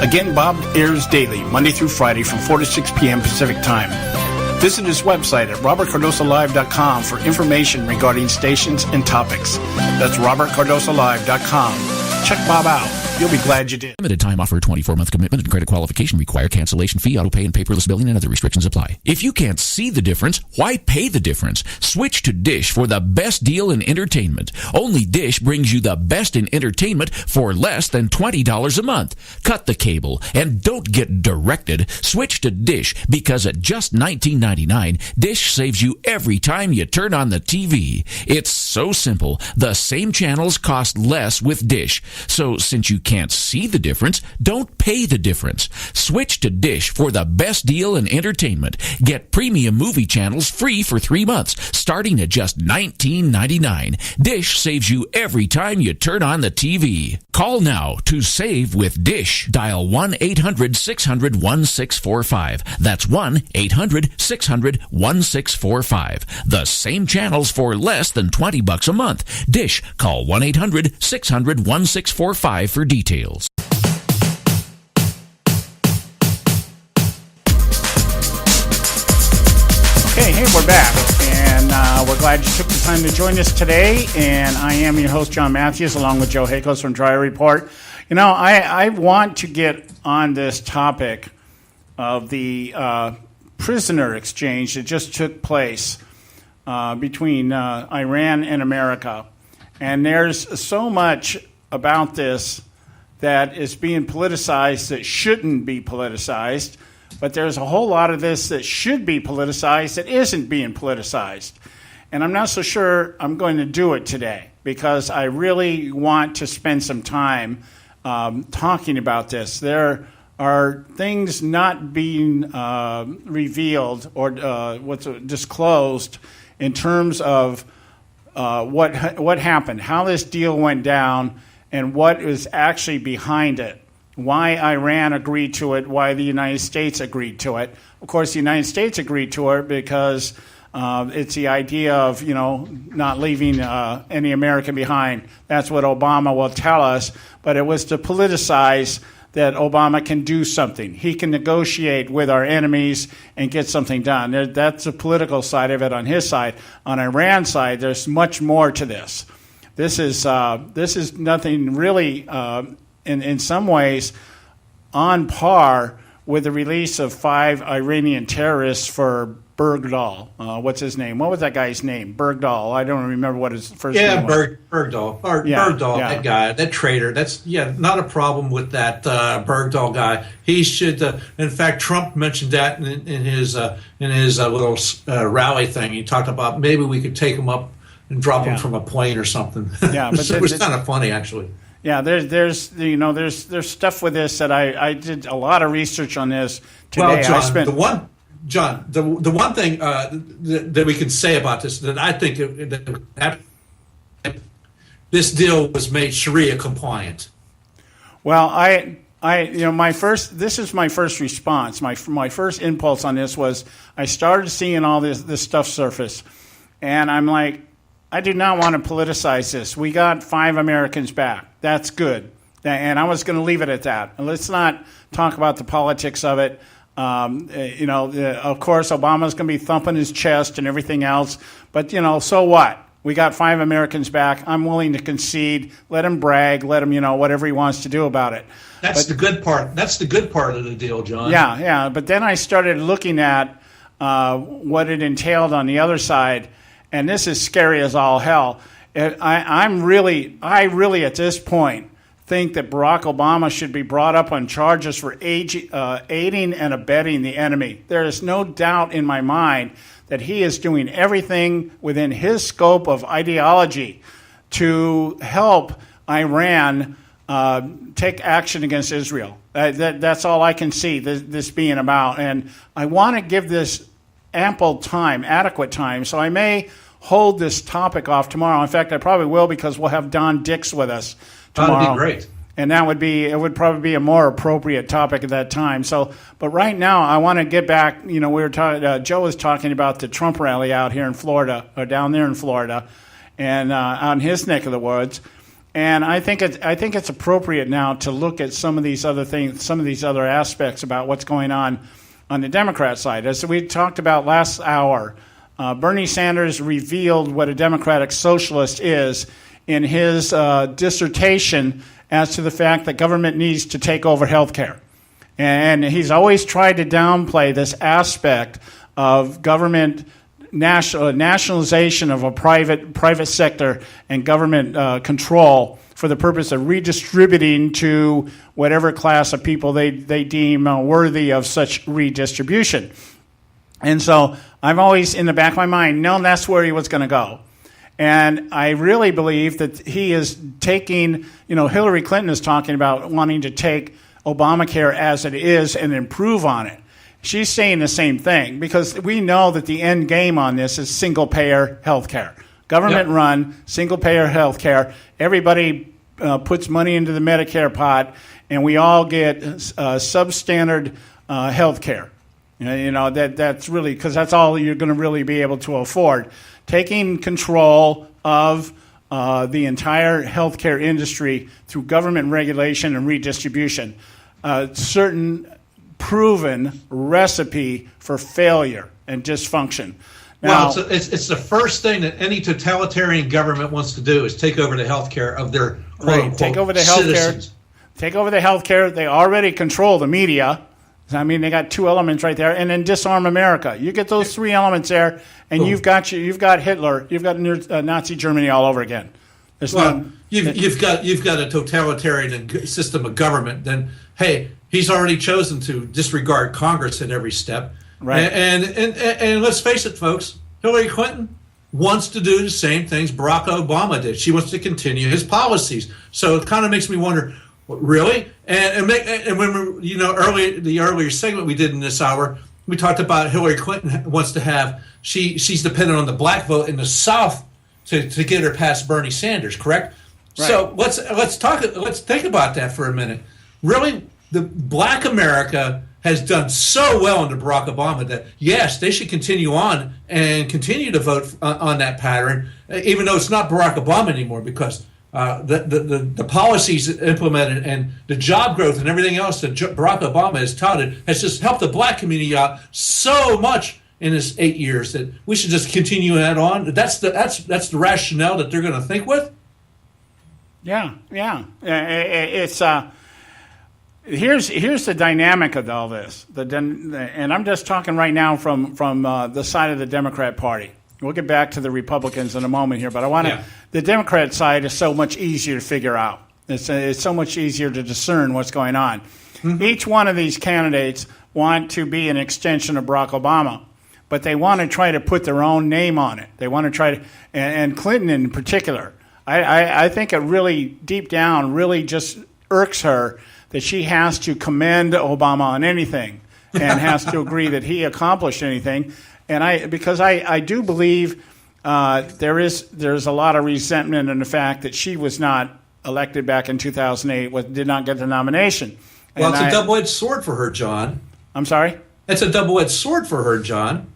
Again, Bob airs daily, Monday through Friday from 4 to 6 p.m. Pacific Time. Visit his website at robertcardosolive.com for information regarding stations and topics. That's robertcardosolive.com. Check Bob out. You'll be glad you did. Limited time offer, 24-month commitment and credit qualification require cancellation fee, auto pay, and paperless billing and other restrictions apply. If you can't see the difference, why pay the difference? Switch to Dish for the best deal in entertainment. Only Dish brings you the best in entertainment for less than $20 a month. Cut the cable and don't get directed. Switch to Dish because at just $19.99, Dish saves you every time you turn on the TV. It's so simple. The same channels cost less with Dish. So since you can't see the difference, don't pay the difference. Switch to Dish for the best deal in entertainment. Get premium movie channels free for 3 months, starting at just $19.99. Dish saves you every time you turn on the TV. Call now to save with Dish. Dial 1-800-600-1645. That's 1-800-600-1645. The same channels for less than $20 a month. Dish. Call 1-800-600-1645 for details. Hey, we're back, and we're glad you took the time to join us today, and I am your host, John Matthews, along with Joe Hakos from Dryer Report. You know, I want to get on this topic of the prisoner exchange that just took place between Iran and America, and there's so much about this that is being politicized that shouldn't be politicized, but there's a whole lot of this that should be politicized that isn't being politicized. And I'm not so sure I'm going to do it today because I really want to spend some time talking about this. There are things not being revealed or what's disclosed in terms of what happened, how this deal went down, and what is actually behind it. Why Iran agreed to it, why the United States agreed to it. Of course, the United States agreed to it because it's the idea of, not leaving any American behind. That's what Obama will tell us. But it was to politicize that Obama can do something. He can negotiate with our enemies and get something done. That's the political side of it on his side. On Iran's side, there's much more to this. This is nothing really, in some ways, on par with the release of 5 Iranian terrorists for Bergdahl. What's his name? What was that guy's name? Bergdahl. I don't remember what his first name was. Bergdahl. Bergdahl, that guy, that traitor. That's, not a problem with that Bergdahl guy. He should, in fact, Trump mentioned that in his little rally thing. He talked about maybe we could take him up and drop him from a plane or something. Yeah, but it was kind of funny, actually. Yeah, there's stuff with this that I did a lot of research on this today. Well, John, the one thing that we can say about this that I think that this deal was made Sharia compliant. Well, this is my first response. My first impulse on this was I started seeing all this stuff surface, and I'm like, I do not want to politicize this. We got 5 Americans back. That's good. And I was going to leave it at that. And let's not talk about the politics of it. Of course, Obama's going to be thumping his chest and everything else. But, so what? We got 5 Americans back. I'm willing to concede. Let him brag. Let him, whatever he wants to do about it. That's the good part. That's the good part of the deal, John. Yeah. But then I started looking at what it entailed on the other side. And this is scary as all hell. I really at this point think that Barack Obama should be brought up on charges for aiding and abetting the enemy. There is no doubt in my mind that he is doing everything within his scope of ideology to help Iran take action against Israel. That's all I can see this being about. And I want to give this ample time, adequate time, so I may hold this topic off tomorrow. In fact, I probably will because we'll have Don Dix with us tomorrow. That'd be great. And it would probably be a more appropriate topic at that time. So, but right now I want to get back, we were talking, Joe was talking about the Trump rally out here in Florida, or down there in Florida, and on his neck of the woods. And I think it's appropriate now to look at some of these other things, some of these other aspects about what's going on the Democrat side. As we talked about last hour, Bernie Sanders revealed what a democratic socialist is in his dissertation as to the fact that government needs to take over health care. And he's always tried to downplay this aspect of government nationalization of a private sector and government control for the purpose of redistributing to whatever class of people they deem worthy of such redistribution. And so I've always, in the back of my mind, known that's where he was going to go. And I really believe that he is taking, Hillary Clinton is talking about wanting to take Obamacare as it is and improve on it. She's saying the same thing because we know that the end game on this is single-payer health care. Government-run, single-payer health care. Everybody puts money into the Medicare pot, and we all get substandard health care. That's really, because that's all you're going to really be able to afford. Taking control of the entire healthcare industry through government regulation and redistribution, certain proven recipe for failure and dysfunction. Now, well, it's the first thing that any totalitarian government wants to do is take over the healthcare of their quote-unquote take over the citizens. Take over the healthcare. They already control the media. I mean, they got two elements right there, and then disarm America. You get those three elements there, and you've got Hitler, you've got Nazi Germany all over again. You've got a totalitarian system of government. Then, hey, he's already chosen to disregard Congress at every step. Right. And let's face it, folks, Hillary Clinton wants to do the same things Barack Obama did. She wants to continue his policies. So it kind of makes me wonder, really? And when the earlier segment we did in this hour, we talked about Hillary Clinton wants to have she's dependent on the black vote in the South to get her past Bernie Sanders, correct? Right. So let's think about that for a minute. Really, the black America has done so well under Barack Obama that yes, they should continue on and continue to vote on that pattern, even though it's not Barack Obama anymore, because the policies implemented and the job growth and everything else that Barack Obama has touted has just helped the black community out so much in his 8 years that we should just continue that on. That's the rationale that they're going to think with. Yeah. It's here's the dynamic of all this. And I'm just talking right now from the side of the Democrat Party. We'll get back to the Republicans in a moment here, but I want to. The Democrat side is so much easier to figure out. It's so much easier to discern what's going on. Mm-hmm. Each one of these candidates want to be an extension of Barack Obama, but they want to try to put their own name on it. They want to try to, and Clinton in particular. I think it really, deep down, really just irks her that she has to commend Obama on anything and has to agree that he accomplished anything. And because I do believe there's a lot of resentment in the fact that she was not elected back in 2008, did not get the nomination. Well, it's a double-edged sword for her, John. I'm sorry? It's a double-edged sword for her, John,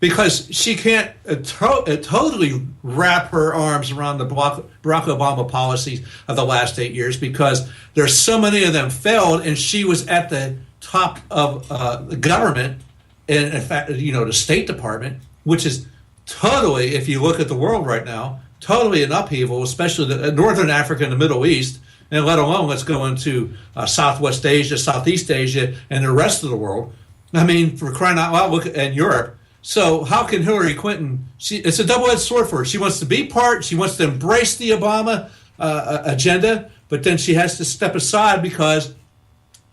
because she can't totally wrap her arms around the Barack Obama policies of the last 8 years, because there's so many of them failed, and she was at the top of the government, and in fact, the State Department, which is totally, if you look at the world right now, totally an upheaval, especially the Northern Africa and the Middle East, and let alone let's go into Southwest Asia, Southeast Asia, and the rest of the world. I mean, for crying out loud, look at Europe. So how can Hillary Clinton, it's a double-edged sword for her. She wants to be part, she wants to embrace the Obama agenda, but then she has to step aside because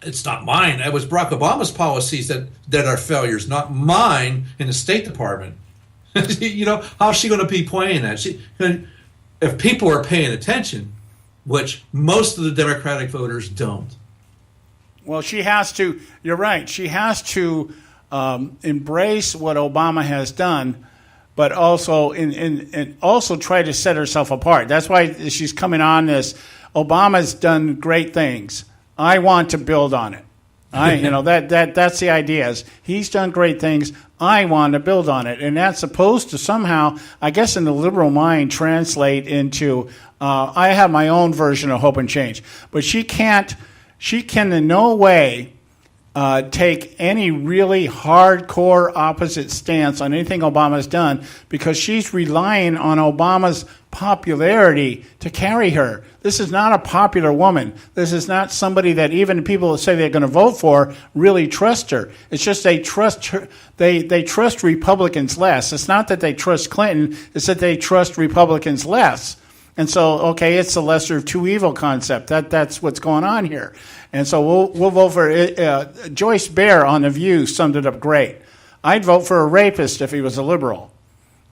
it's not mine. That was Barack Obama's policies that are failures, not mine in the State Department. How's she going to be playing that? If people are paying attention, which most of the Democratic voters don't. Well, she has to, you're right, she has to embrace what Obama has done, but also and also try to set herself apart. That's why she's coming on this Obama's done great things. I want to build on it. That's the idea. Is he's done great things. I want to build on it, and that's supposed to somehow, I guess, in the liberal mind, translate into I have my own version of hope and change. But she can in no way take any really hardcore opposite stance on anything Obama's done, because she's relying on Obama's popularity to carry her. This is not a popular woman. This is not somebody that even people that say they're going to vote for really trust her. It's just they trust her. They trust Republicans less. It's not that they trust Clinton. It's that they trust Republicans less. And so, okay, it's the lesser of two evil concept. That's what's going on here. And so we'll vote for it. Joyce Bear on The View summed it up great. I'd vote for a rapist if he was a liberal.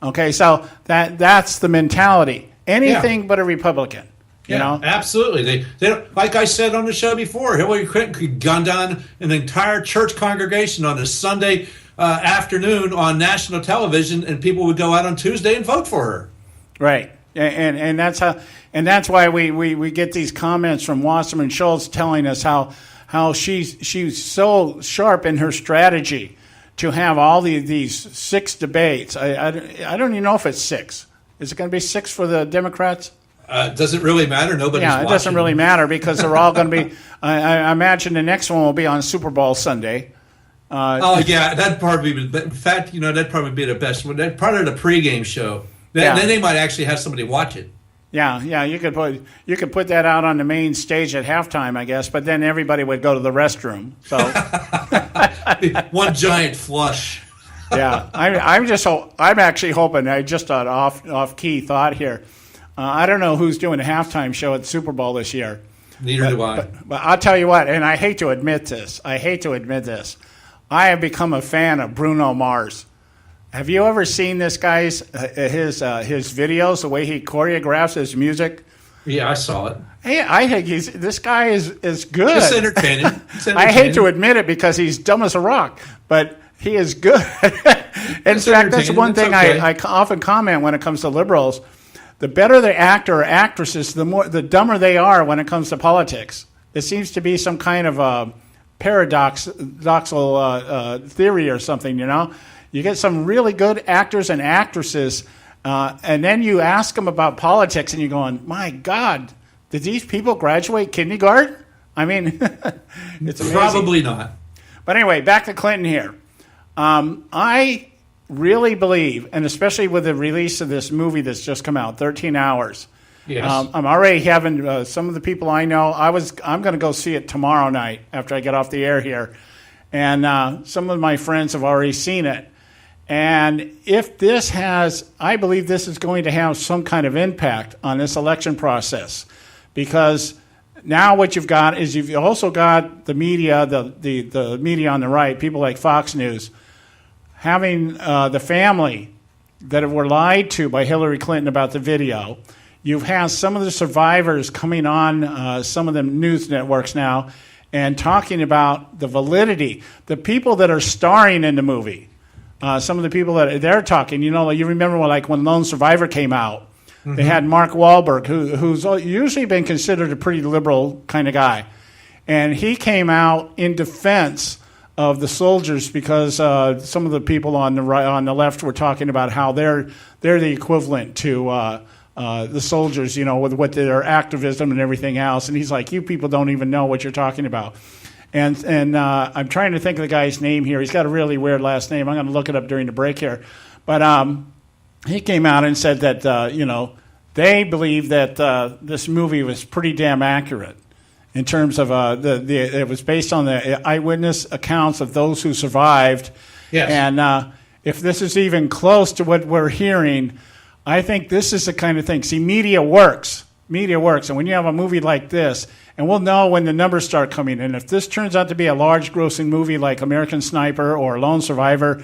Okay, so that's the mentality. Anything but a Republican. You know? Absolutely. They don't, like I said on the show before, Hillary Clinton could gun down an entire church congregation on a Sunday afternoon on national television, and people would go out on Tuesday and vote for her. Right. And that's why we get these comments from Wasserman Schultz telling us how she's so sharp in her strategy to have all these 6 debates. I don't even know if it's 6. Is it going to be 6 for the Democrats? Does it really matter? Nobody's watching. It doesn't really matter, because they're all going to be. I imagine the next one will be on Super Bowl Sunday. That'd probably be. In fact, that'd probably be the best one. That'd part of the pregame show. Then they might actually have somebody watch it. Yeah, you could put that out on the main stage at halftime, I guess. But then everybody would go to the restroom. So one giant flush. Yeah, I'm actually hoping. I just thought off key thought here. I don't know who's doing a halftime show at the Super Bowl this year. Neither do I. But I'll tell you what, and I hate to admit this. I have become a fan of Bruno Mars. Have you ever seen this guy's his videos, the way he choreographs his music? Yeah, I saw it. Hey, I think this guy is good. It's entertaining. I hate to admit it because he's dumb as a rock, but he is good. In fact, that's one thing I often comment when it comes to liberals. The better the actor or actresses, the dumber they are when it comes to politics. It seems to be some kind of a paradoxical theory or something, You get some really good actors and actresses, and then you ask them about politics, and you're going, my God, did these people graduate kindergarten? I mean, it's amazing. Probably not. But anyway, back to Clinton here. I really believe, and especially with the release of this movie that's just come out, 13 Hours. Yes. I'm already having some of the people I know. I'm going to go see it tomorrow night after I get off the air here, and some of my friends have already seen it. And if this I believe this is going to have some kind of impact on this election process, because now what you've got is you've also got the media, the media on the right, people like Fox News, having the family that were lied to by Hillary Clinton about the video. You've had some of the survivors coming on some of the news networks now and talking about the validity. The people that are starring in the movie, some of the people that they're talking, you remember when Lone Survivor came out, mm-hmm. They had Mark Wahlberg, who's usually been considered a pretty liberal kind of guy. And he came out in defense of the soldiers because some of the people on the right, on the left, were talking about how they're the equivalent to the soldiers, with what their activism and everything else. And he's like, you people don't even know what you're talking about. And I'm trying to think of the guy's name here. He's got a really weird last name. I'm going to look it up during the break here. But he came out and said that, they believe that this movie was pretty damn accurate in terms of it was based on the eyewitness accounts of those who survived. Yes. And if this is even close to what we're hearing, I think this is the kind of thing. See, media works. Media works. And when you have a movie like this, and we'll know when the numbers start coming in, if this turns out to be a large grossing movie like American Sniper or Lone Survivor,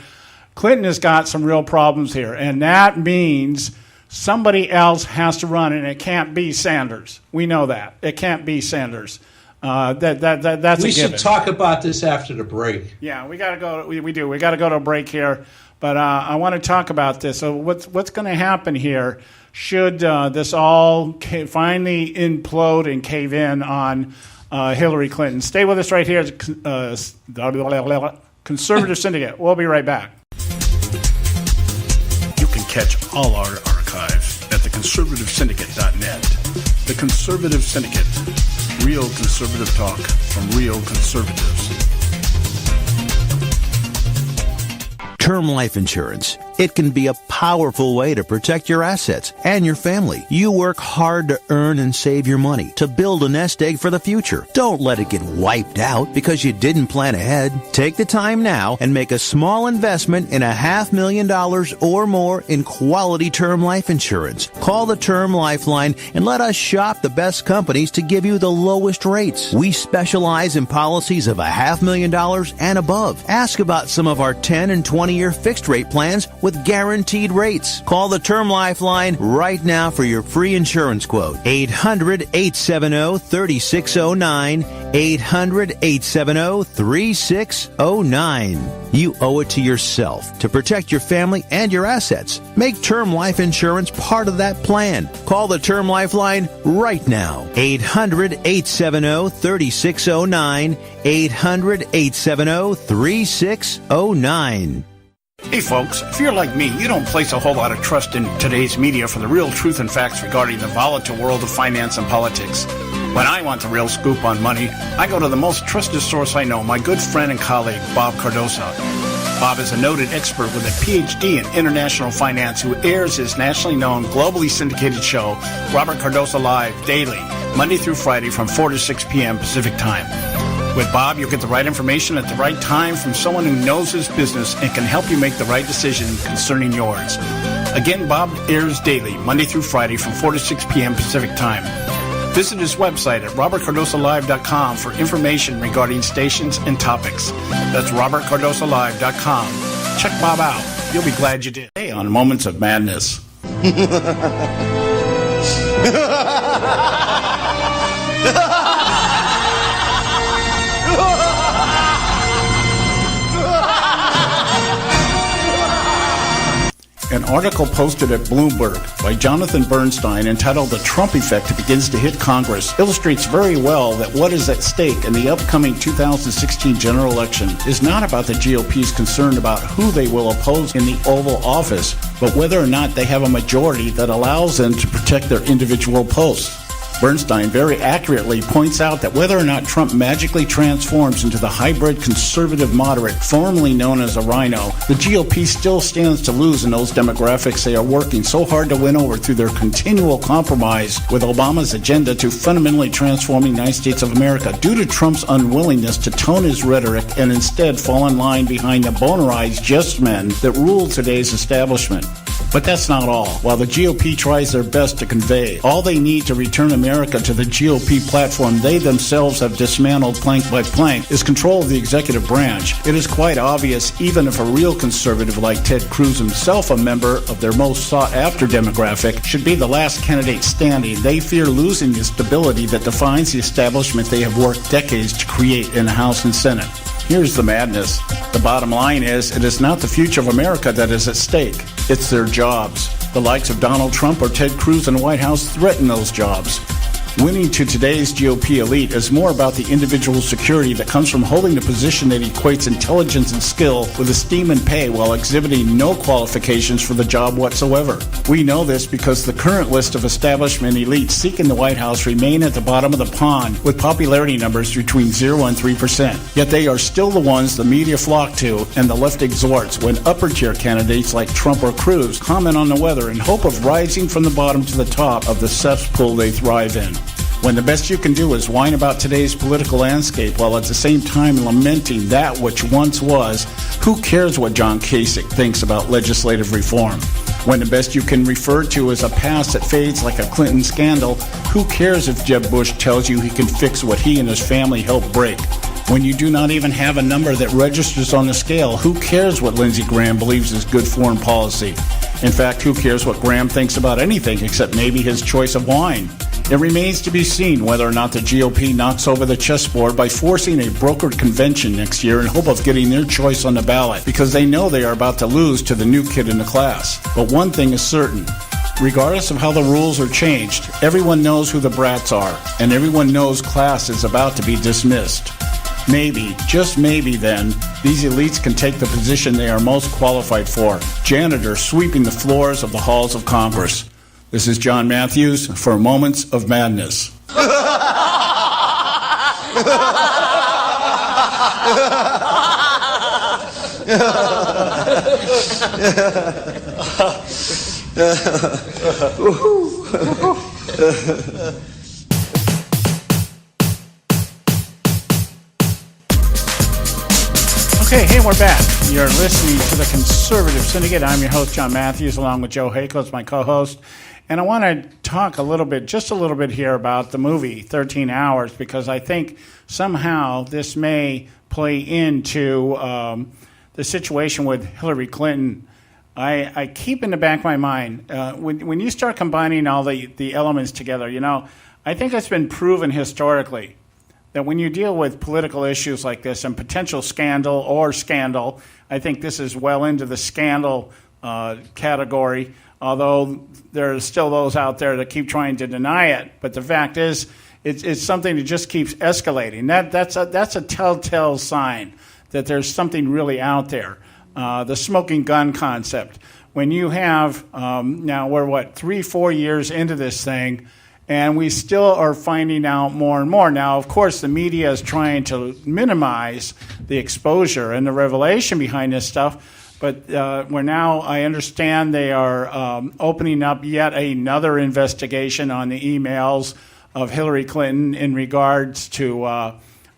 Clinton has got some real problems here. And that means somebody else has to run, and it can't be Sanders. We know that. It can't be Sanders. That's a given. We should talk about this after the break. Yeah, we got to go. We do. We got to go to a break here. But I want to talk about this. So what's going to happen here should this all finally implode and cave in on Hillary Clinton? Stay with us right here at Conservative Syndicate. We'll be right back. You can catch all our archives at theconservativesyndicate.net. The Conservative Syndicate. Real conservative talk from real conservatives. Term life insurance. It can be a powerful way to protect your assets and your family. You work hard to earn and save your money to build a nest egg for the future. Don't let it get wiped out because you didn't plan ahead. Take the time now and make a small investment in $500,000 or more in quality term life insurance. Call the Term Lifeline and let us shop the best companies to give you the lowest rates. We specialize in policies of $500,000 and above. Ask about some of our 10 and 20-year fixed rate plans with guaranteed rates. Call the Term Lifeline right now for your free insurance quote. 800-870-3609. 800-870-3609. You owe it to yourself to protect your family and your assets. Make term life insurance part of that plan. Call the Term Lifeline right now. 800-870-3609. 800-870-3609. Hey folks, if you're like me, you don't place a whole lot of trust in today's media for the real truth and facts regarding the volatile world of finance and politics. When I want the real scoop on money, I go to the most trusted source I know, my good friend and colleague, Bob Cardoso. Bob is a noted expert with a PhD in international finance who airs his nationally known, globally syndicated show, Robert Cardoso Live, daily, Monday through Friday from 4 to 6 p.m. Pacific Time. With Bob, you'll get the right information at the right time from someone who knows his business and can help you make the right decision concerning yours. Again, Bob airs daily, Monday through Friday from 4 to 6 p.m. Pacific Time. Visit his website at robertcardosolive.com for information regarding stations and topics. That's robertcardosolive.com. Check Bob out. You'll be glad you did. Hey, on Moments of Madness. An article posted at Bloomberg by Jonathan Bernstein entitled "The Trump Effect Begins to Hit Congress" illustrates very well that what is at stake in the upcoming 2016 general election is not about the GOP's concern about who they will oppose in the Oval Office, but whether or not they have a majority that allows them to protect their individual posts. Bernstein very accurately points out that whether or not Trump magically transforms into the hybrid conservative moderate formerly known as a rhino, the GOP still stands to lose in those demographics they are working so hard to win over through their continual compromise with Obama's agenda to fundamentally transform the United States of America due to Trump's unwillingness to tone his rhetoric and instead fall in line behind the bonerized yes men that rule today's establishment. But that's not all. While the GOP tries their best to convey, all they need to return America to the GOP platform they themselves have dismantled plank by plank is control of the executive branch. It is quite obvious, even if a real conservative like Ted Cruz, himself a member of their most sought-after demographic, should be the last candidate standing, they fear losing the stability that defines the establishment they have worked decades to create in the House and Senate. Here's the madness. The bottom line is, it is not the future of America that is at stake. It's their jobs. The likes of Donald Trump or Ted Cruz in the White House threaten those jobs. Winning to today's GOP elite is more about the individual security that comes from holding a position that equates intelligence and skill with esteem and pay while exhibiting no qualifications for the job whatsoever. We know this because the current list of establishment elites seeking the White House remain at the bottom of the pond with popularity numbers between 0 and 3%. Yet they are still the ones the media flock to and the left exhorts when upper-tier candidates like Trump or Cruz comment on the weather in hope of rising from the bottom to the top of the cesspool they thrive in. When the best you can do is whine about today's political landscape while at the same time lamenting that which once was, who cares what John Kasich thinks about legislative reform? When the best you can refer to is a past that fades like a Clinton scandal, who cares if Jeb Bush tells you he can fix what he and his family helped break? When you do not even have a number that registers on the scale, who cares what Lindsey Graham believes is good foreign policy? In fact, who cares what Graham thinks about anything except maybe his choice of wine? It remains to be seen whether or not the GOP knocks over the chessboard by forcing a brokered convention next year in hope of getting their choice on the ballot, because they know they are about to lose to the new kid in the class. But one thing is certain. Regardless of how the rules are changed, everyone knows who the brats are, and everyone knows class is about to be dismissed. Maybe, just maybe then, these elites can take the position they are most qualified for, janitor sweeping the floors of the halls of Congress. This is John Matthews for Moments of Madness. Okay, hey, we're back. You're listening to the Conservative Syndicate. I'm your host, John Matthews, along with Joe Hakos, my co-host. And I want to talk just a little bit here about the movie 13 Hours, because I think somehow this may play into the situation with Hillary Clinton. I keep in the back of my mind, when you start combining all the elements together, I think it's been proven historically that when you deal with political issues like this and potential scandal, I think this is well into the scandal category, although there are still those out there that keep trying to deny it. But the fact is, it's something that just keeps escalating. That's a telltale sign that there's something really out there. The smoking gun concept. When you have, now we're 3-4 years into this thing, and we still are finding out more and more. Now, of course, the media is trying to minimize the exposure and the revelation behind this stuff, but I understand they are opening up yet another investigation on the emails of Hillary Clinton in regards to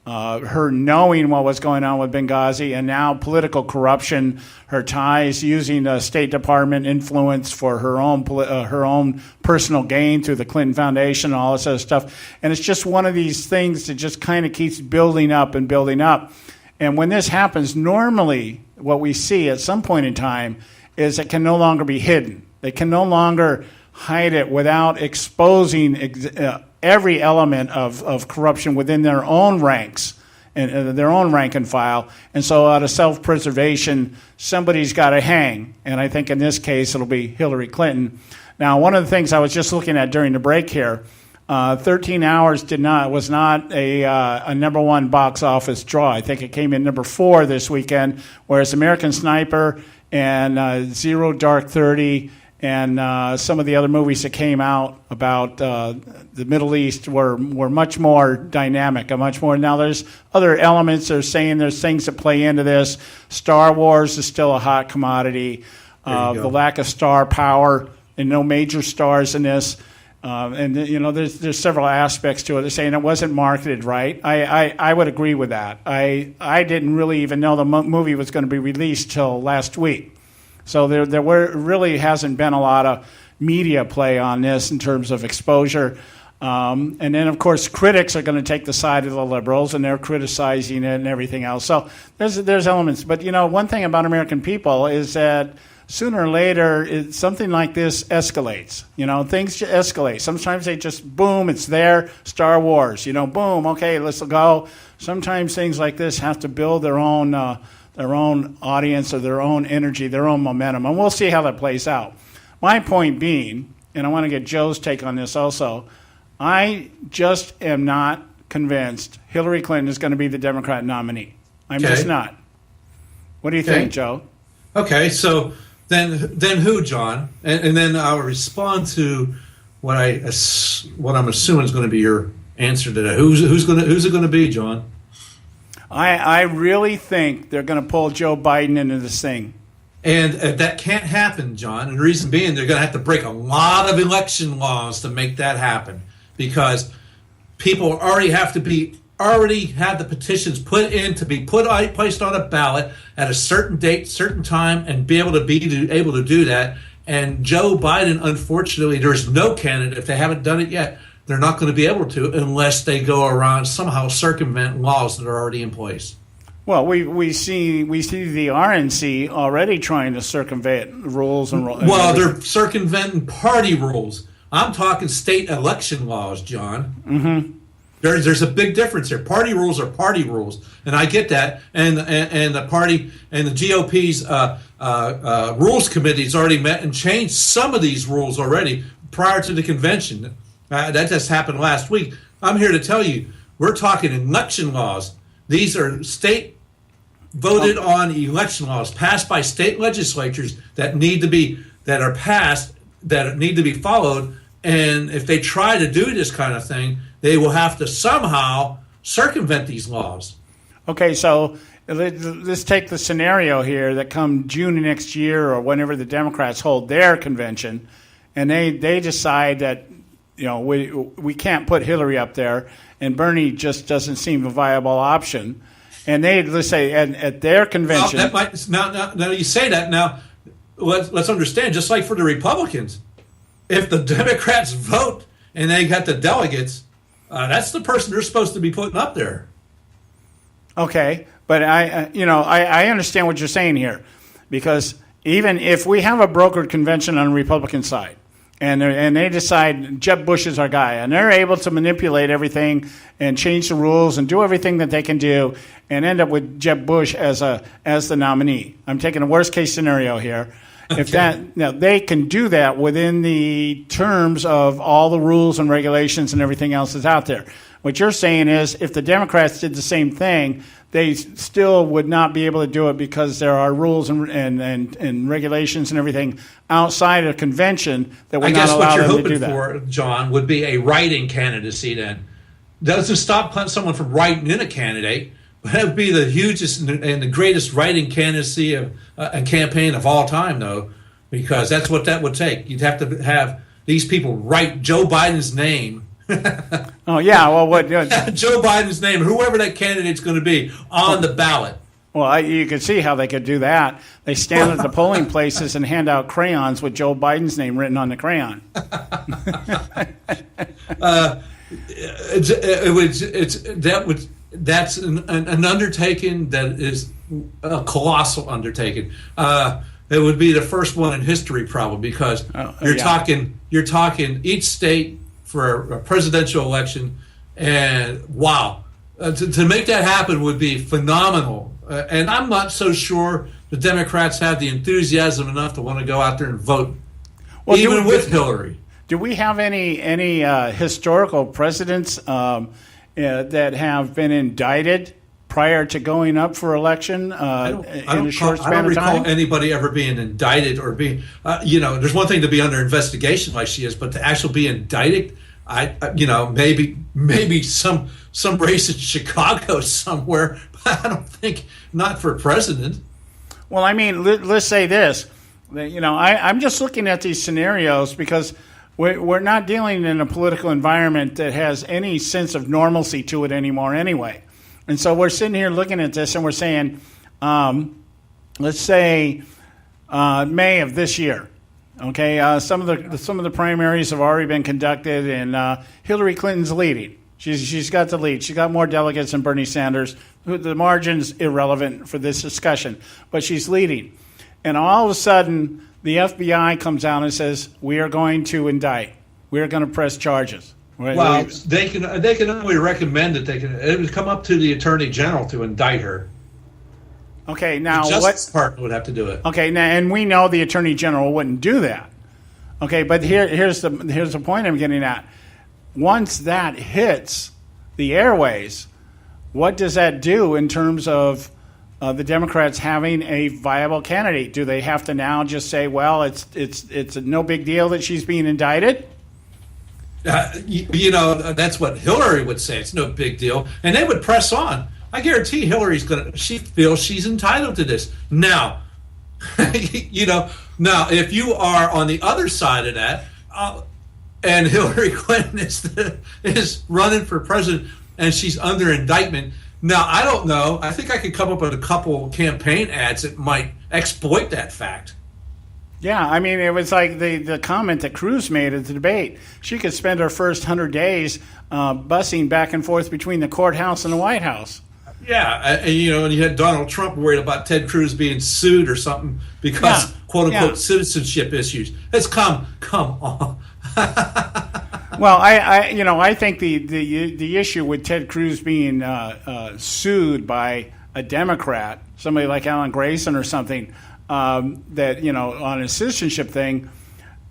her knowing what was going on with Benghazi, and now political corruption, her ties, using the State Department influence for her own personal gain through the Clinton Foundation and all this other stuff. And it's just one of these things that just kind of keeps building up and building up. And when this happens, normally what we see at some point in time is it can no longer be hidden. They can no longer hide it without exposing every element of corruption within their own ranks and their own rank and file. And so out of self-preservation, somebody's got to hang. And I think in this case, it'll be Hillary Clinton. Now, one of the things I was just looking at during the break here, 13 Hours was not a number one box office draw. I think it came in number 4 this weekend, whereas American Sniper and Zero Dark 30 and some of the other movies that came out about the Middle East were much more dynamic, much more. Now there's other elements. They're saying there's things that play into this. Star Wars is still a hot commodity. The lack of star power and no major stars in this. And there's several aspects to it. They're saying it wasn't marketed right. I would agree with that. I didn't really even know the movie was going to be released till last week. So there really hasn't been a lot of media play on this in terms of exposure. And then, of course, critics are going to take the side of the liberals, and they're criticizing it and everything else. So there's elements. But, one thing about American people is that sooner or later, something like this escalates. Things escalate. Sometimes they just, boom, it's there. Star Wars, boom, okay, let's go. Sometimes things like this have to build their own audience or their own energy, their own momentum. And we'll see how that plays out. My point being, and I want to get Joe's take on this also, I just am not convinced Hillary Clinton is going to be the Democrat nominee. I'm just not. What do you think, Joe? Okay, so then who, John? And then I'll respond to what I'm assuming is going to be your answer to that. Who's it going to be, John? I really think they're going to pull Joe Biden into this thing. And that can't happen, John. And the reason being, they're going to have to break a lot of election laws to make that happen, because people already have the petitions put in to be placed on a ballot at a certain date, certain time, and be able to do that. And Joe Biden, unfortunately, there's no candidate, if they haven't done it yet, they're not going to be able to unless they go around somehow circumvent laws that are already in place. Well, we see the RNC already trying to circumvent rules and well, they're circumventing party rules. I'm talking state election laws, John. Mm-hmm. There's a big difference here. Party rules are party rules, and I get that. And the party and the GOP's rules committee has already met and changed some of these rules already prior to the convention. That just happened last week. I'm here to tell you, we're talking election laws. These are state voted on election laws passed by state legislatures that need to be followed. And if they try to do this kind of thing, they will have to somehow circumvent these laws. Okay, so let's take the scenario here that come June of next year or whenever the Democrats hold their convention, and they decide that we can't put Hillary up there, and Bernie just doesn't seem a viable option. And let's say at their convention. Now you say that. Now let's understand. Just like for the Republicans, if the Democrats vote and they got the delegates, that's the person they're supposed to be putting up there. Okay, but I understand what you're saying here, because even if we have a brokered convention on the Republican side, and they decide Jeb Bush is our guy, and they're able to manipulate everything and change the rules and do everything that they can do, and end up with Jeb Bush as the nominee. I'm taking a worst case scenario here. Okay. Now they can do that within the terms of all the rules and regulations and everything else that's out there. What you're saying is, if the Democrats did the same thing, they still would not be able to do it because there are rules and regulations and everything outside of convention that would not allow them to do that. I guess what you're hoping for, John, would be a write-in candidacy then. Doesn't stop someone from writing in a candidate, but that would be the hugest and the greatest writing candidacy of a campaign of all time, though, because that's what that would take. You'd have to have these people write Joe Biden's name. Oh, yeah. Well, what Joe Biden's name, whoever that candidate's going to be, on the ballot. Well, you can see how they could do that. They stand at the polling places and hand out crayons with Joe Biden's name written on the crayon. That's an undertaking that is a colossal undertaking. It would be the first one in history, probably, because you're talking each state for a presidential election, and wow, to make that happen would be phenomenal. And I'm not so sure the Democrats have the enthusiasm enough to want to go out there and vote, even with Hillary. Do we have any historical presidents that have been indicted prior to going up for election in a short span of time? I don't recall anybody ever being indicted or being, there's one thing to be under investigation like she is, but to actually be indicted, maybe some race in Chicago somewhere, but I don't think, not for president. Well, I mean, let's say this. I'm just looking at these scenarios because we're not dealing in a political environment that has any sense of normalcy to it anymore anyway. And so we're sitting here looking at this and we're saying, let's say May of this year. Okay, some of the primaries have already been conducted, and Hillary Clinton's leading. She's got the lead. She's got more delegates than Bernie Sanders. The margin's irrelevant for this discussion, but she's leading. And all of a sudden, the FBI comes out and says, "We are going to indict. We are going to press charges." Well, they can only recommend that it would come up to the Attorney General to indict her. Okay, now the Justice Department would have to do it. Okay, now, and we know the Attorney General wouldn't do that. Okay, but here's the point I'm getting at. Once that hits the airways, what does that do in terms of the Democrats having a viable candidate? Do they have to now just say, well, it's no big deal that she's being indicted? That's what Hillary would say. It's no big deal, and they would press on. I guarantee she feels she's entitled to this. Now, now if you are on the other side of that, and Hillary Clinton is running for president and she's under indictment, now I don't know. I think I could come up with a couple campaign ads that might exploit that fact. Yeah, I mean, it was like the comment that Cruz made at the debate. She could spend her first 100 days bussing back and forth between the courthouse and the White House. Yeah, and you had Donald Trump worried about Ted Cruz being sued or something because quote unquote citizenship issues. Let's come on. Well, I think the issue with Ted Cruz being sued by a Democrat, somebody like Alan Grayson or something, that on a citizenship thing,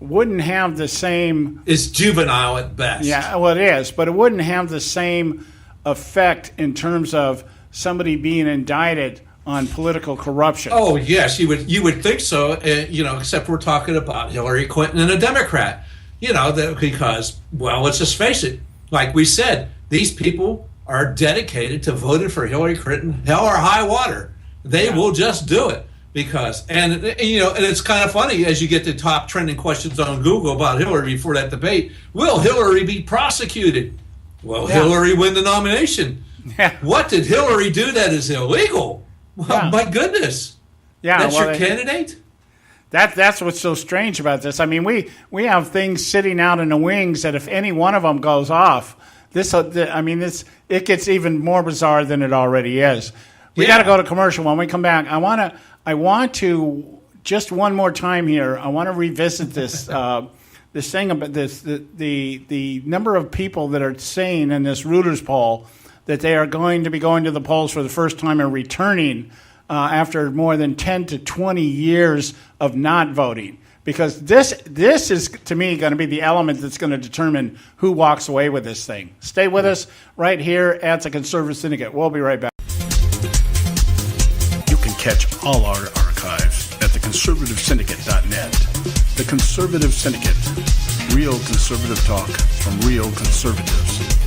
wouldn't have the same. It's juvenile at best. Yeah, well, it is, but it wouldn't have the same effect in terms of somebody being indicted on political corruption. Oh yes, you would think so. Except we're talking about Hillary Clinton and a Democrat. Because let's just face it. Like we said, these people are dedicated to voting for Hillary Clinton, hell or high water. They will just do it and it's kind of funny as you get the top trending questions on Google about Hillary before that debate. Will Hillary be prosecuted? Will Hillary win the nomination? Yeah. What did Hillary do that is illegal? Well, my goodness. Yeah, that's your candidate? That's what's so strange about this. I mean, we have things sitting out in the wings that if any one of them goes off, it gets even more bizarre than it already is. We got to go to commercial. When we come back, I want to just one more time here. I want to revisit this this thing about this the number of people that are saying in this Reuters poll that they are going to be going to the polls for the first time and returning after more than 10 to 20 years of not voting. Because this is, to me, going to be the element that's going to determine who walks away with this thing. Stay with us right here at the Conservative Syndicate. We'll be right back. You can catch all our archives at theconservativesyndicate.net. The Conservative Syndicate. Real conservative talk from real conservatives.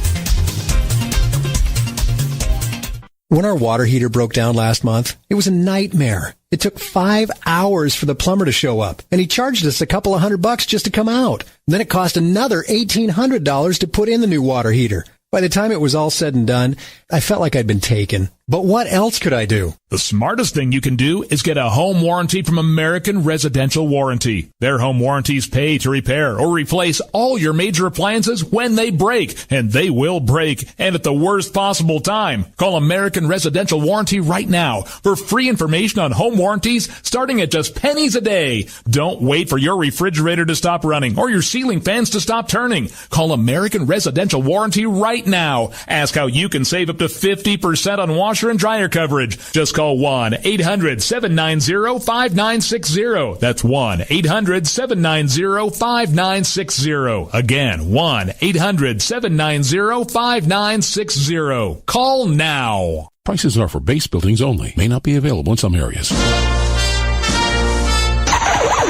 When our water heater broke down last month, it was a nightmare. It took 5 hours for the plumber to show up, and he charged us a couple of $100 just to come out. And then it cost another $1,800 to put in the new water heater. By the time it was all said and done, I felt like I'd been taken. But what else could I do? The smartest thing you can do is get a home warranty from American Residential Warranty. Their home warranties pay to repair or replace all your major appliances when they break, and they will break, and at the worst possible time. Call American Residential Warranty right now for free information on home warranties starting at just pennies a day. Don't wait for your refrigerator to stop running or your ceiling fans to stop turning. Call American Residential Warranty right now. Ask how you can save up to 50% on washer and dryer coverage. Just call 1-800-790-5960. That's 1-800-790-5960. Again, 1-800-790-5960. Call now. Prices are for base buildings only. May not be available in some areas.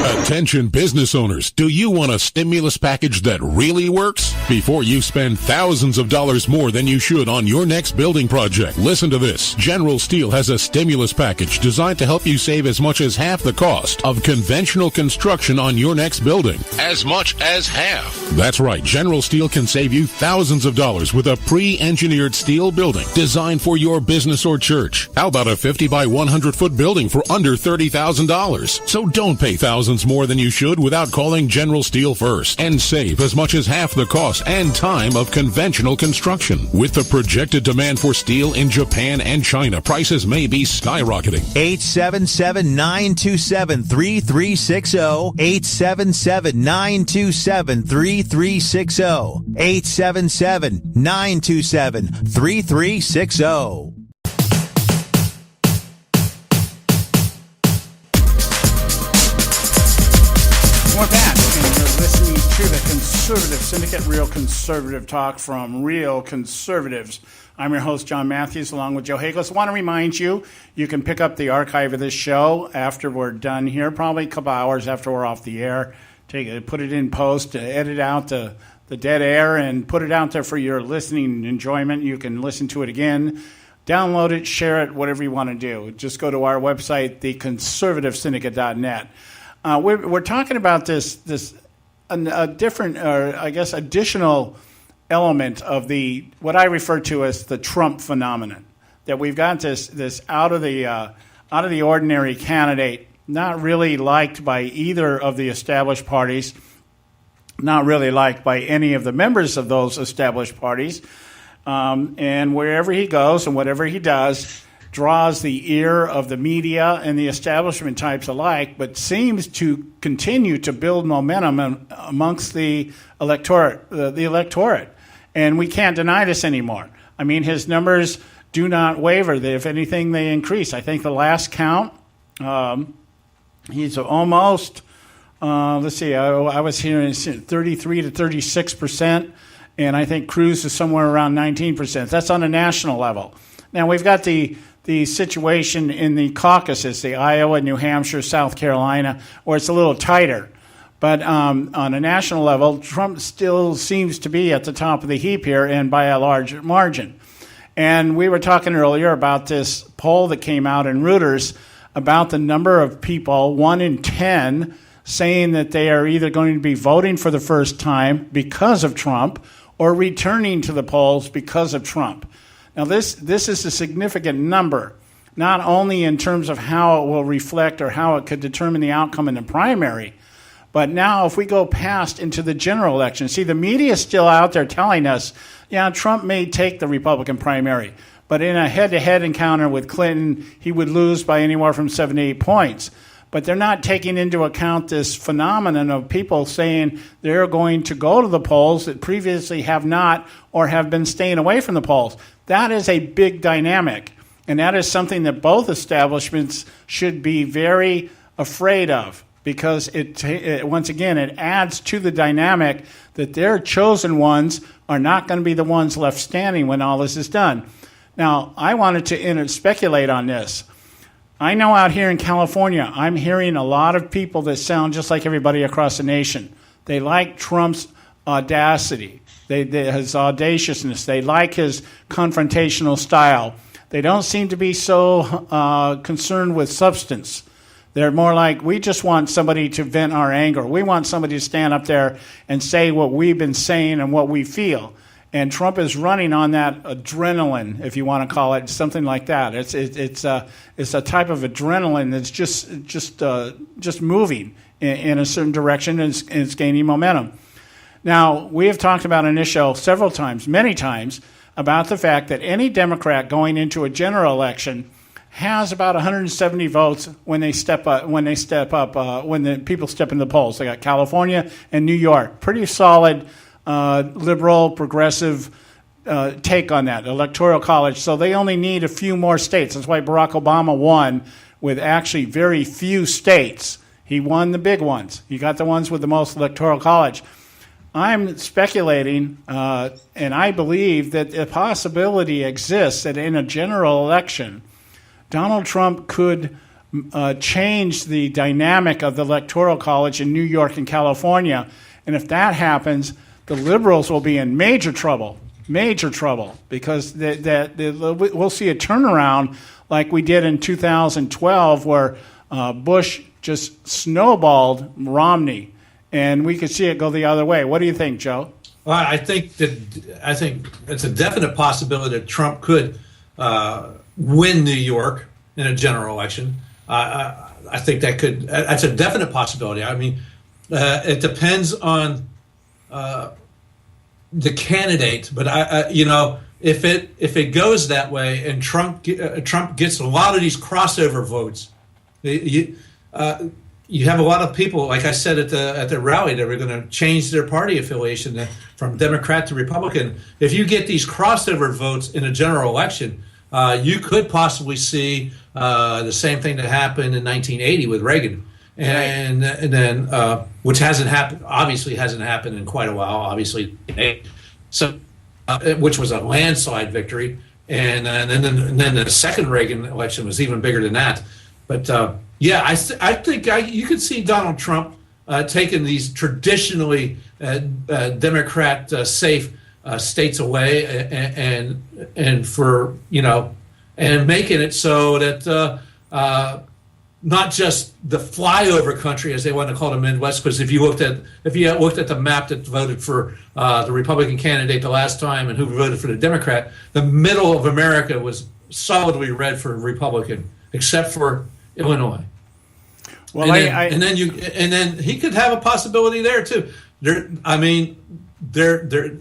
Attention business owners, do you want a stimulus package that really works? Before you spend thousands of dollars more than you should on your next building project, listen to this. General Steel has a stimulus package designed to help you save as much as half the cost of conventional construction on your next building. As much as half. That's right. General Steel can save you thousands of dollars with a pre-engineered steel building designed for your business or church. How about a 50 by 100 foot building for under $30,000? So don't pay thousands more than you should without calling General Steel first and save as much as half the cost and time of conventional construction. With the projected demand for steel in Japan and China, prices may be skyrocketing. 877-927-3360. 877-927-3360. 877-927-3360. We're back, and you're listening to the Conservative Syndicate, real conservative talk from real conservatives. I'm your host, John Matthews, along with Joe Hagels. I want to remind you, you can pick up the archive of this show after we're done here, probably a couple hours after we're off the air. Put it in post, edit out the dead air, and put it out there for your listening enjoyment. You can listen to it again, download it, share it, whatever you want to do. Just go to our website, theconservativesyndicate.net. We're talking about this different, I guess, additional element of what I refer to as the Trump phenomenon. That we've got this out of the ordinary candidate, not really liked by either of the established parties, not really liked by any of the members of those established parties, and wherever he goes and whatever he does, draws the ear of the media and the establishment types alike, but seems to continue to build momentum amongst the electorate. And we can't deny this anymore. I mean, his numbers do not waver. If anything, they increase. I think the last count, he's almost, let's see, I was hearing 33 to 36%, and I think Cruz is somewhere around 19%. That's on a national level. Now, we've got the situation in the caucuses, the Iowa, New Hampshire, South Carolina, where it's a little tighter. But on a national level, Trump still seems to be at the top of the heap here, and by a large margin. And we were talking earlier about this poll that came out in Reuters about the number of people, 1 in 10, saying that they are either going to be voting for the first time because of Trump or returning to the polls because of Trump. Now, this is a significant number, not only in terms of how it will reflect or how it could determine the outcome in the primary, but now if we go past into the general election, see, the media is still out there telling us, yeah, Trump may take the Republican primary, but in a head-to-head encounter with Clinton, he would lose by anywhere from 7 to 8 points. But they're not taking into account this phenomenon of people saying they're going to go to the polls that previously have not or have been staying away from the polls. That is a big dynamic, and that is something that both establishments should be very afraid of, because it once again, it adds to the dynamic that their chosen ones are not going to be the ones left standing when all this is done. Now, I wanted to speculate on this. I know out here in California, I'm hearing a lot of people that sound just like everybody across the nation. They like Trump's audacity, his audaciousness. They like his confrontational style. They don't seem to be so concerned with substance. They're more like, we just want somebody to vent our anger. We want somebody to stand up there and say what we've been saying and what we feel. And Trump is running on that adrenaline, if you want to call it something like that. It's a type of adrenaline that's just moving in a certain direction, and it's gaining momentum. Now, we have talked about in this show several times, many times, about the fact that any Democrat going into a general election has about 170 votes when the people step into the polls. They got California and New York, pretty solid. Liberal, progressive take on that, electoral college. So they only need a few more states. That's why Barack Obama won with actually very few states. He won the big ones. He got the ones with the most electoral college. I'm speculating, and I believe that a possibility exists that in a general election, Donald Trump could change the dynamic of the electoral college in New York and California. And if that happens, the liberals will be in major trouble, because we'll see a turnaround like we did in 2012, where Bush just snowballed Romney, and we could see it go the other way. What do you think, Joe? Well, I think it's a definite possibility that Trump could win New York in a general election. I think that's a definite possibility. I mean, it depends on the candidate, but if it goes that way and Trump gets a lot of these crossover votes, you have a lot of people, like I said at the rally, that were going to change their party affiliation from Democrat to Republican. If you get these crossover votes in a general election, you could possibly see the same thing that happened in 1980 with Reagan. And then, which hasn't happened in quite a while, obviously. So, which was a landslide victory, and then the second Reagan election was even bigger than that. But I think you could see Donald Trump taking these traditionally Democrat safe states away, and for and making it so that. Not just the flyover country, as they want to call the Midwest, because if you looked at the map that voted for the Republican candidate the last time and who voted for the Democrat, the middle of America was solidly red for Republican, except for Illinois. Well, and then he could have a possibility there too. There,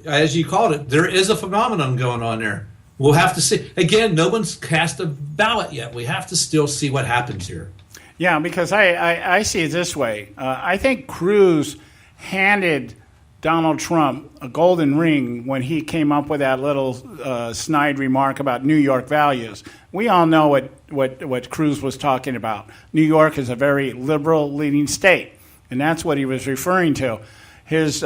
as you called it, there is a phenomenon going on there. we'll have to see. Again, no one's cast a ballot yet. We have to still see what happens here. Yeah, because I see it this way. I think Cruz handed Donald Trump a golden ring when he came up with that little snide remark about New York values. We all know what Cruz was talking about. New York is a very liberal leading state, and that's what he was referring to. His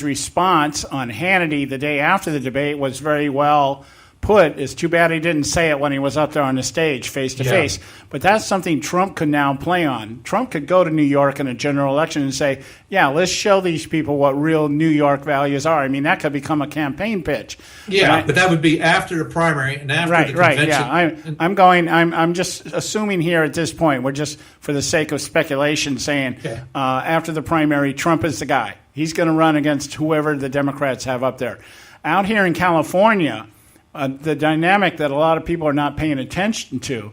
response on Hannity the day after the debate was very well put. It's too bad he didn't say it when he was up there on the stage face to face. But that's something Trump could now play on. Trump could go to New York in a general election and say, yeah, let's show these people what real New York values are. I mean, that could become a campaign pitch. Yeah, but that would be after the primary and after the convention. Yeah. I'm just assuming here at this point, we're just for the sake of speculation saying after the primary, Trump is the guy. He's going to run against whoever the Democrats have up there. Out here in California, the dynamic that a lot of people are not paying attention to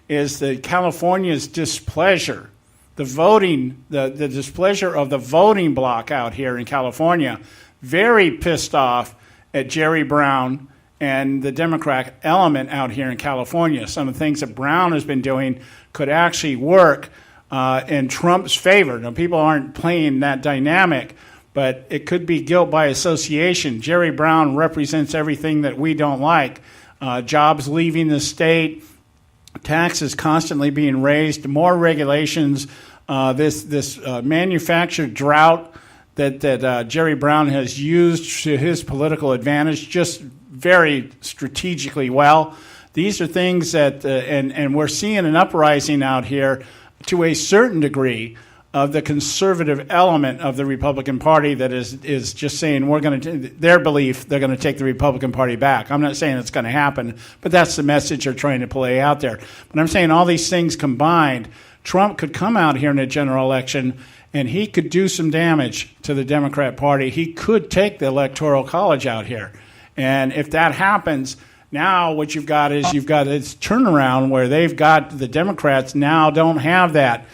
is that California's displeasure, the displeasure of the voting bloc out here in California, very pissed off at Jerry Brown and the Democrat element out here in California. Some of the things that Brown has been doing could actually work in Trump's favor. Now, people aren't playing that dynamic, but it could be guilt by association. Jerry Brown represents everything that we don't like. Jobs leaving the state, taxes constantly being raised, more regulations, this manufactured drought that Jerry Brown has used to his political advantage just very strategically well. These are things that, and we're seeing an uprising out here to a certain degree of the conservative element of the Republican Party that is just saying their belief they're going to take the Republican Party back. I'm not saying it's going to happen, but that's the message they're trying to play out there. But I'm saying all these things combined, Trump could come out here in a general election and he could do some damage to the Democrat Party. He could take the Electoral College out here. And if that happens, now what you've got this turnaround where they've got the Democrats now don't have that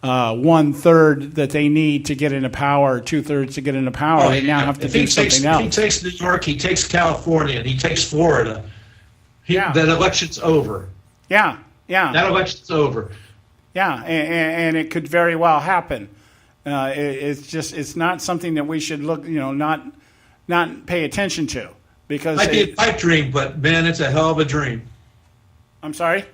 1/3 that they need to get into power, 2/3 to get into power. They now have to do something else. He takes New York, he takes California, and he takes Florida. That election's over. Yeah. That election's over. Yeah, and it could very well happen. It's not something that we should look, not pay attention to because it might be a pipe dream, but man, it's a hell of a dream. I'm sorry?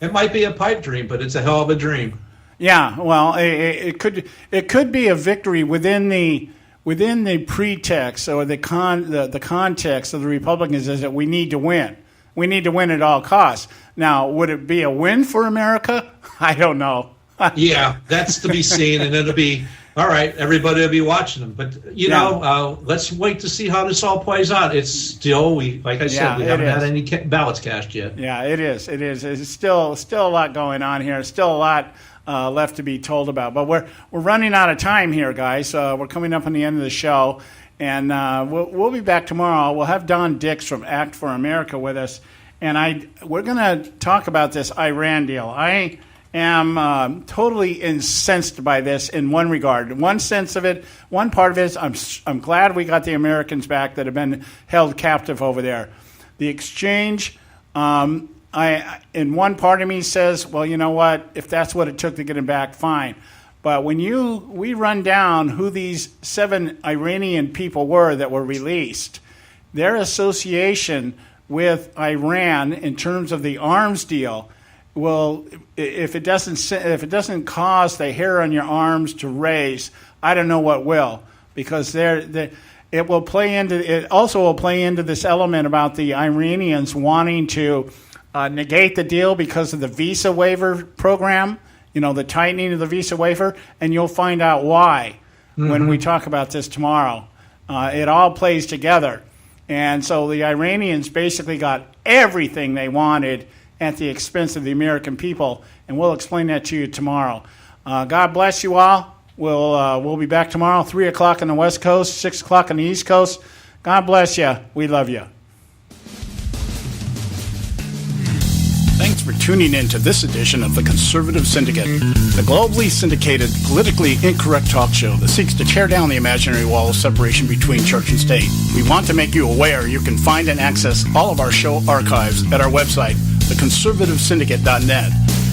It might be a pipe dream, but it's a hell of a dream. Yeah, well, it could be a victory within the pretext or the context of the Republicans is that we need to win. We need to win at all costs. Now, would it be a win for America? I don't know. Yeah, that's to be seen, and it'll be all right. Everybody will be watching them, but let's wait to see how this all plays out. It's still like I said, we haven't had any ballots cast yet. Yeah, it is. It's still a lot going on here. Still a lot left to be told about. But we're running out of time here, guys. We're coming up on the end of the show, and we'll be back tomorrow. We'll have Don Dix from Act for America with us, and we're going to talk about this Iran deal. I am totally incensed by this in one regard. One sense of it, one part of it is I'm glad we got the Americans back that have been held captive over there. The exchange. In one part of me says, well, you know what? If that's what it took to get him back, fine. But when we run down who these 7 Iranian people were that were released, their association with Iran in terms of the arms deal will, if it doesn't cause the hair on your arms to raise, I don't know what will, because it also will play into this element about the Iranians wanting to negate the deal because of the visa waiver program, the tightening of the visa waiver, and you'll find out why when we talk about this tomorrow. It all plays together. And so the Iranians basically got everything they wanted at the expense of the American people, and we'll explain that to you tomorrow. God bless you all. We'll be back tomorrow, 3 o'clock on the West Coast, 6 o'clock on the East Coast. God bless you. We love you. Thanks for for tuning in to this edition of the Conservative Syndicate, the globally syndicated, politically incorrect talk show that seeks to tear down the imaginary wall of separation between church and state. We want to make you aware you can find and access all of our show archives at our website, theconservativesyndicate.net,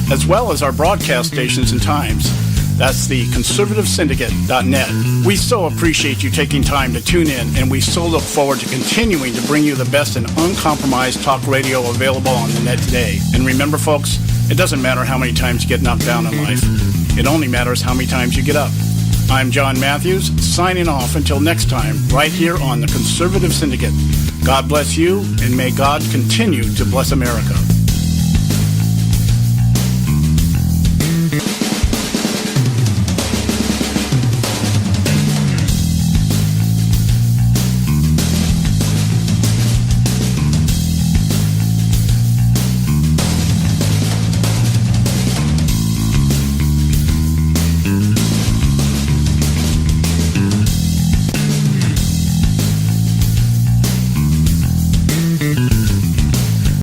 as well as our broadcast stations and times. That's the conservativesyndicate.net. We so appreciate you taking time to tune in, and we so look forward to continuing to bring you the best and uncompromised talk radio available on the net today. And remember, folks, it doesn't matter how many times you get knocked down in life. It only matters how many times you get up. I'm John Matthews, signing off until next time, right here on the Conservative Syndicate. God bless you, and may God continue to bless America.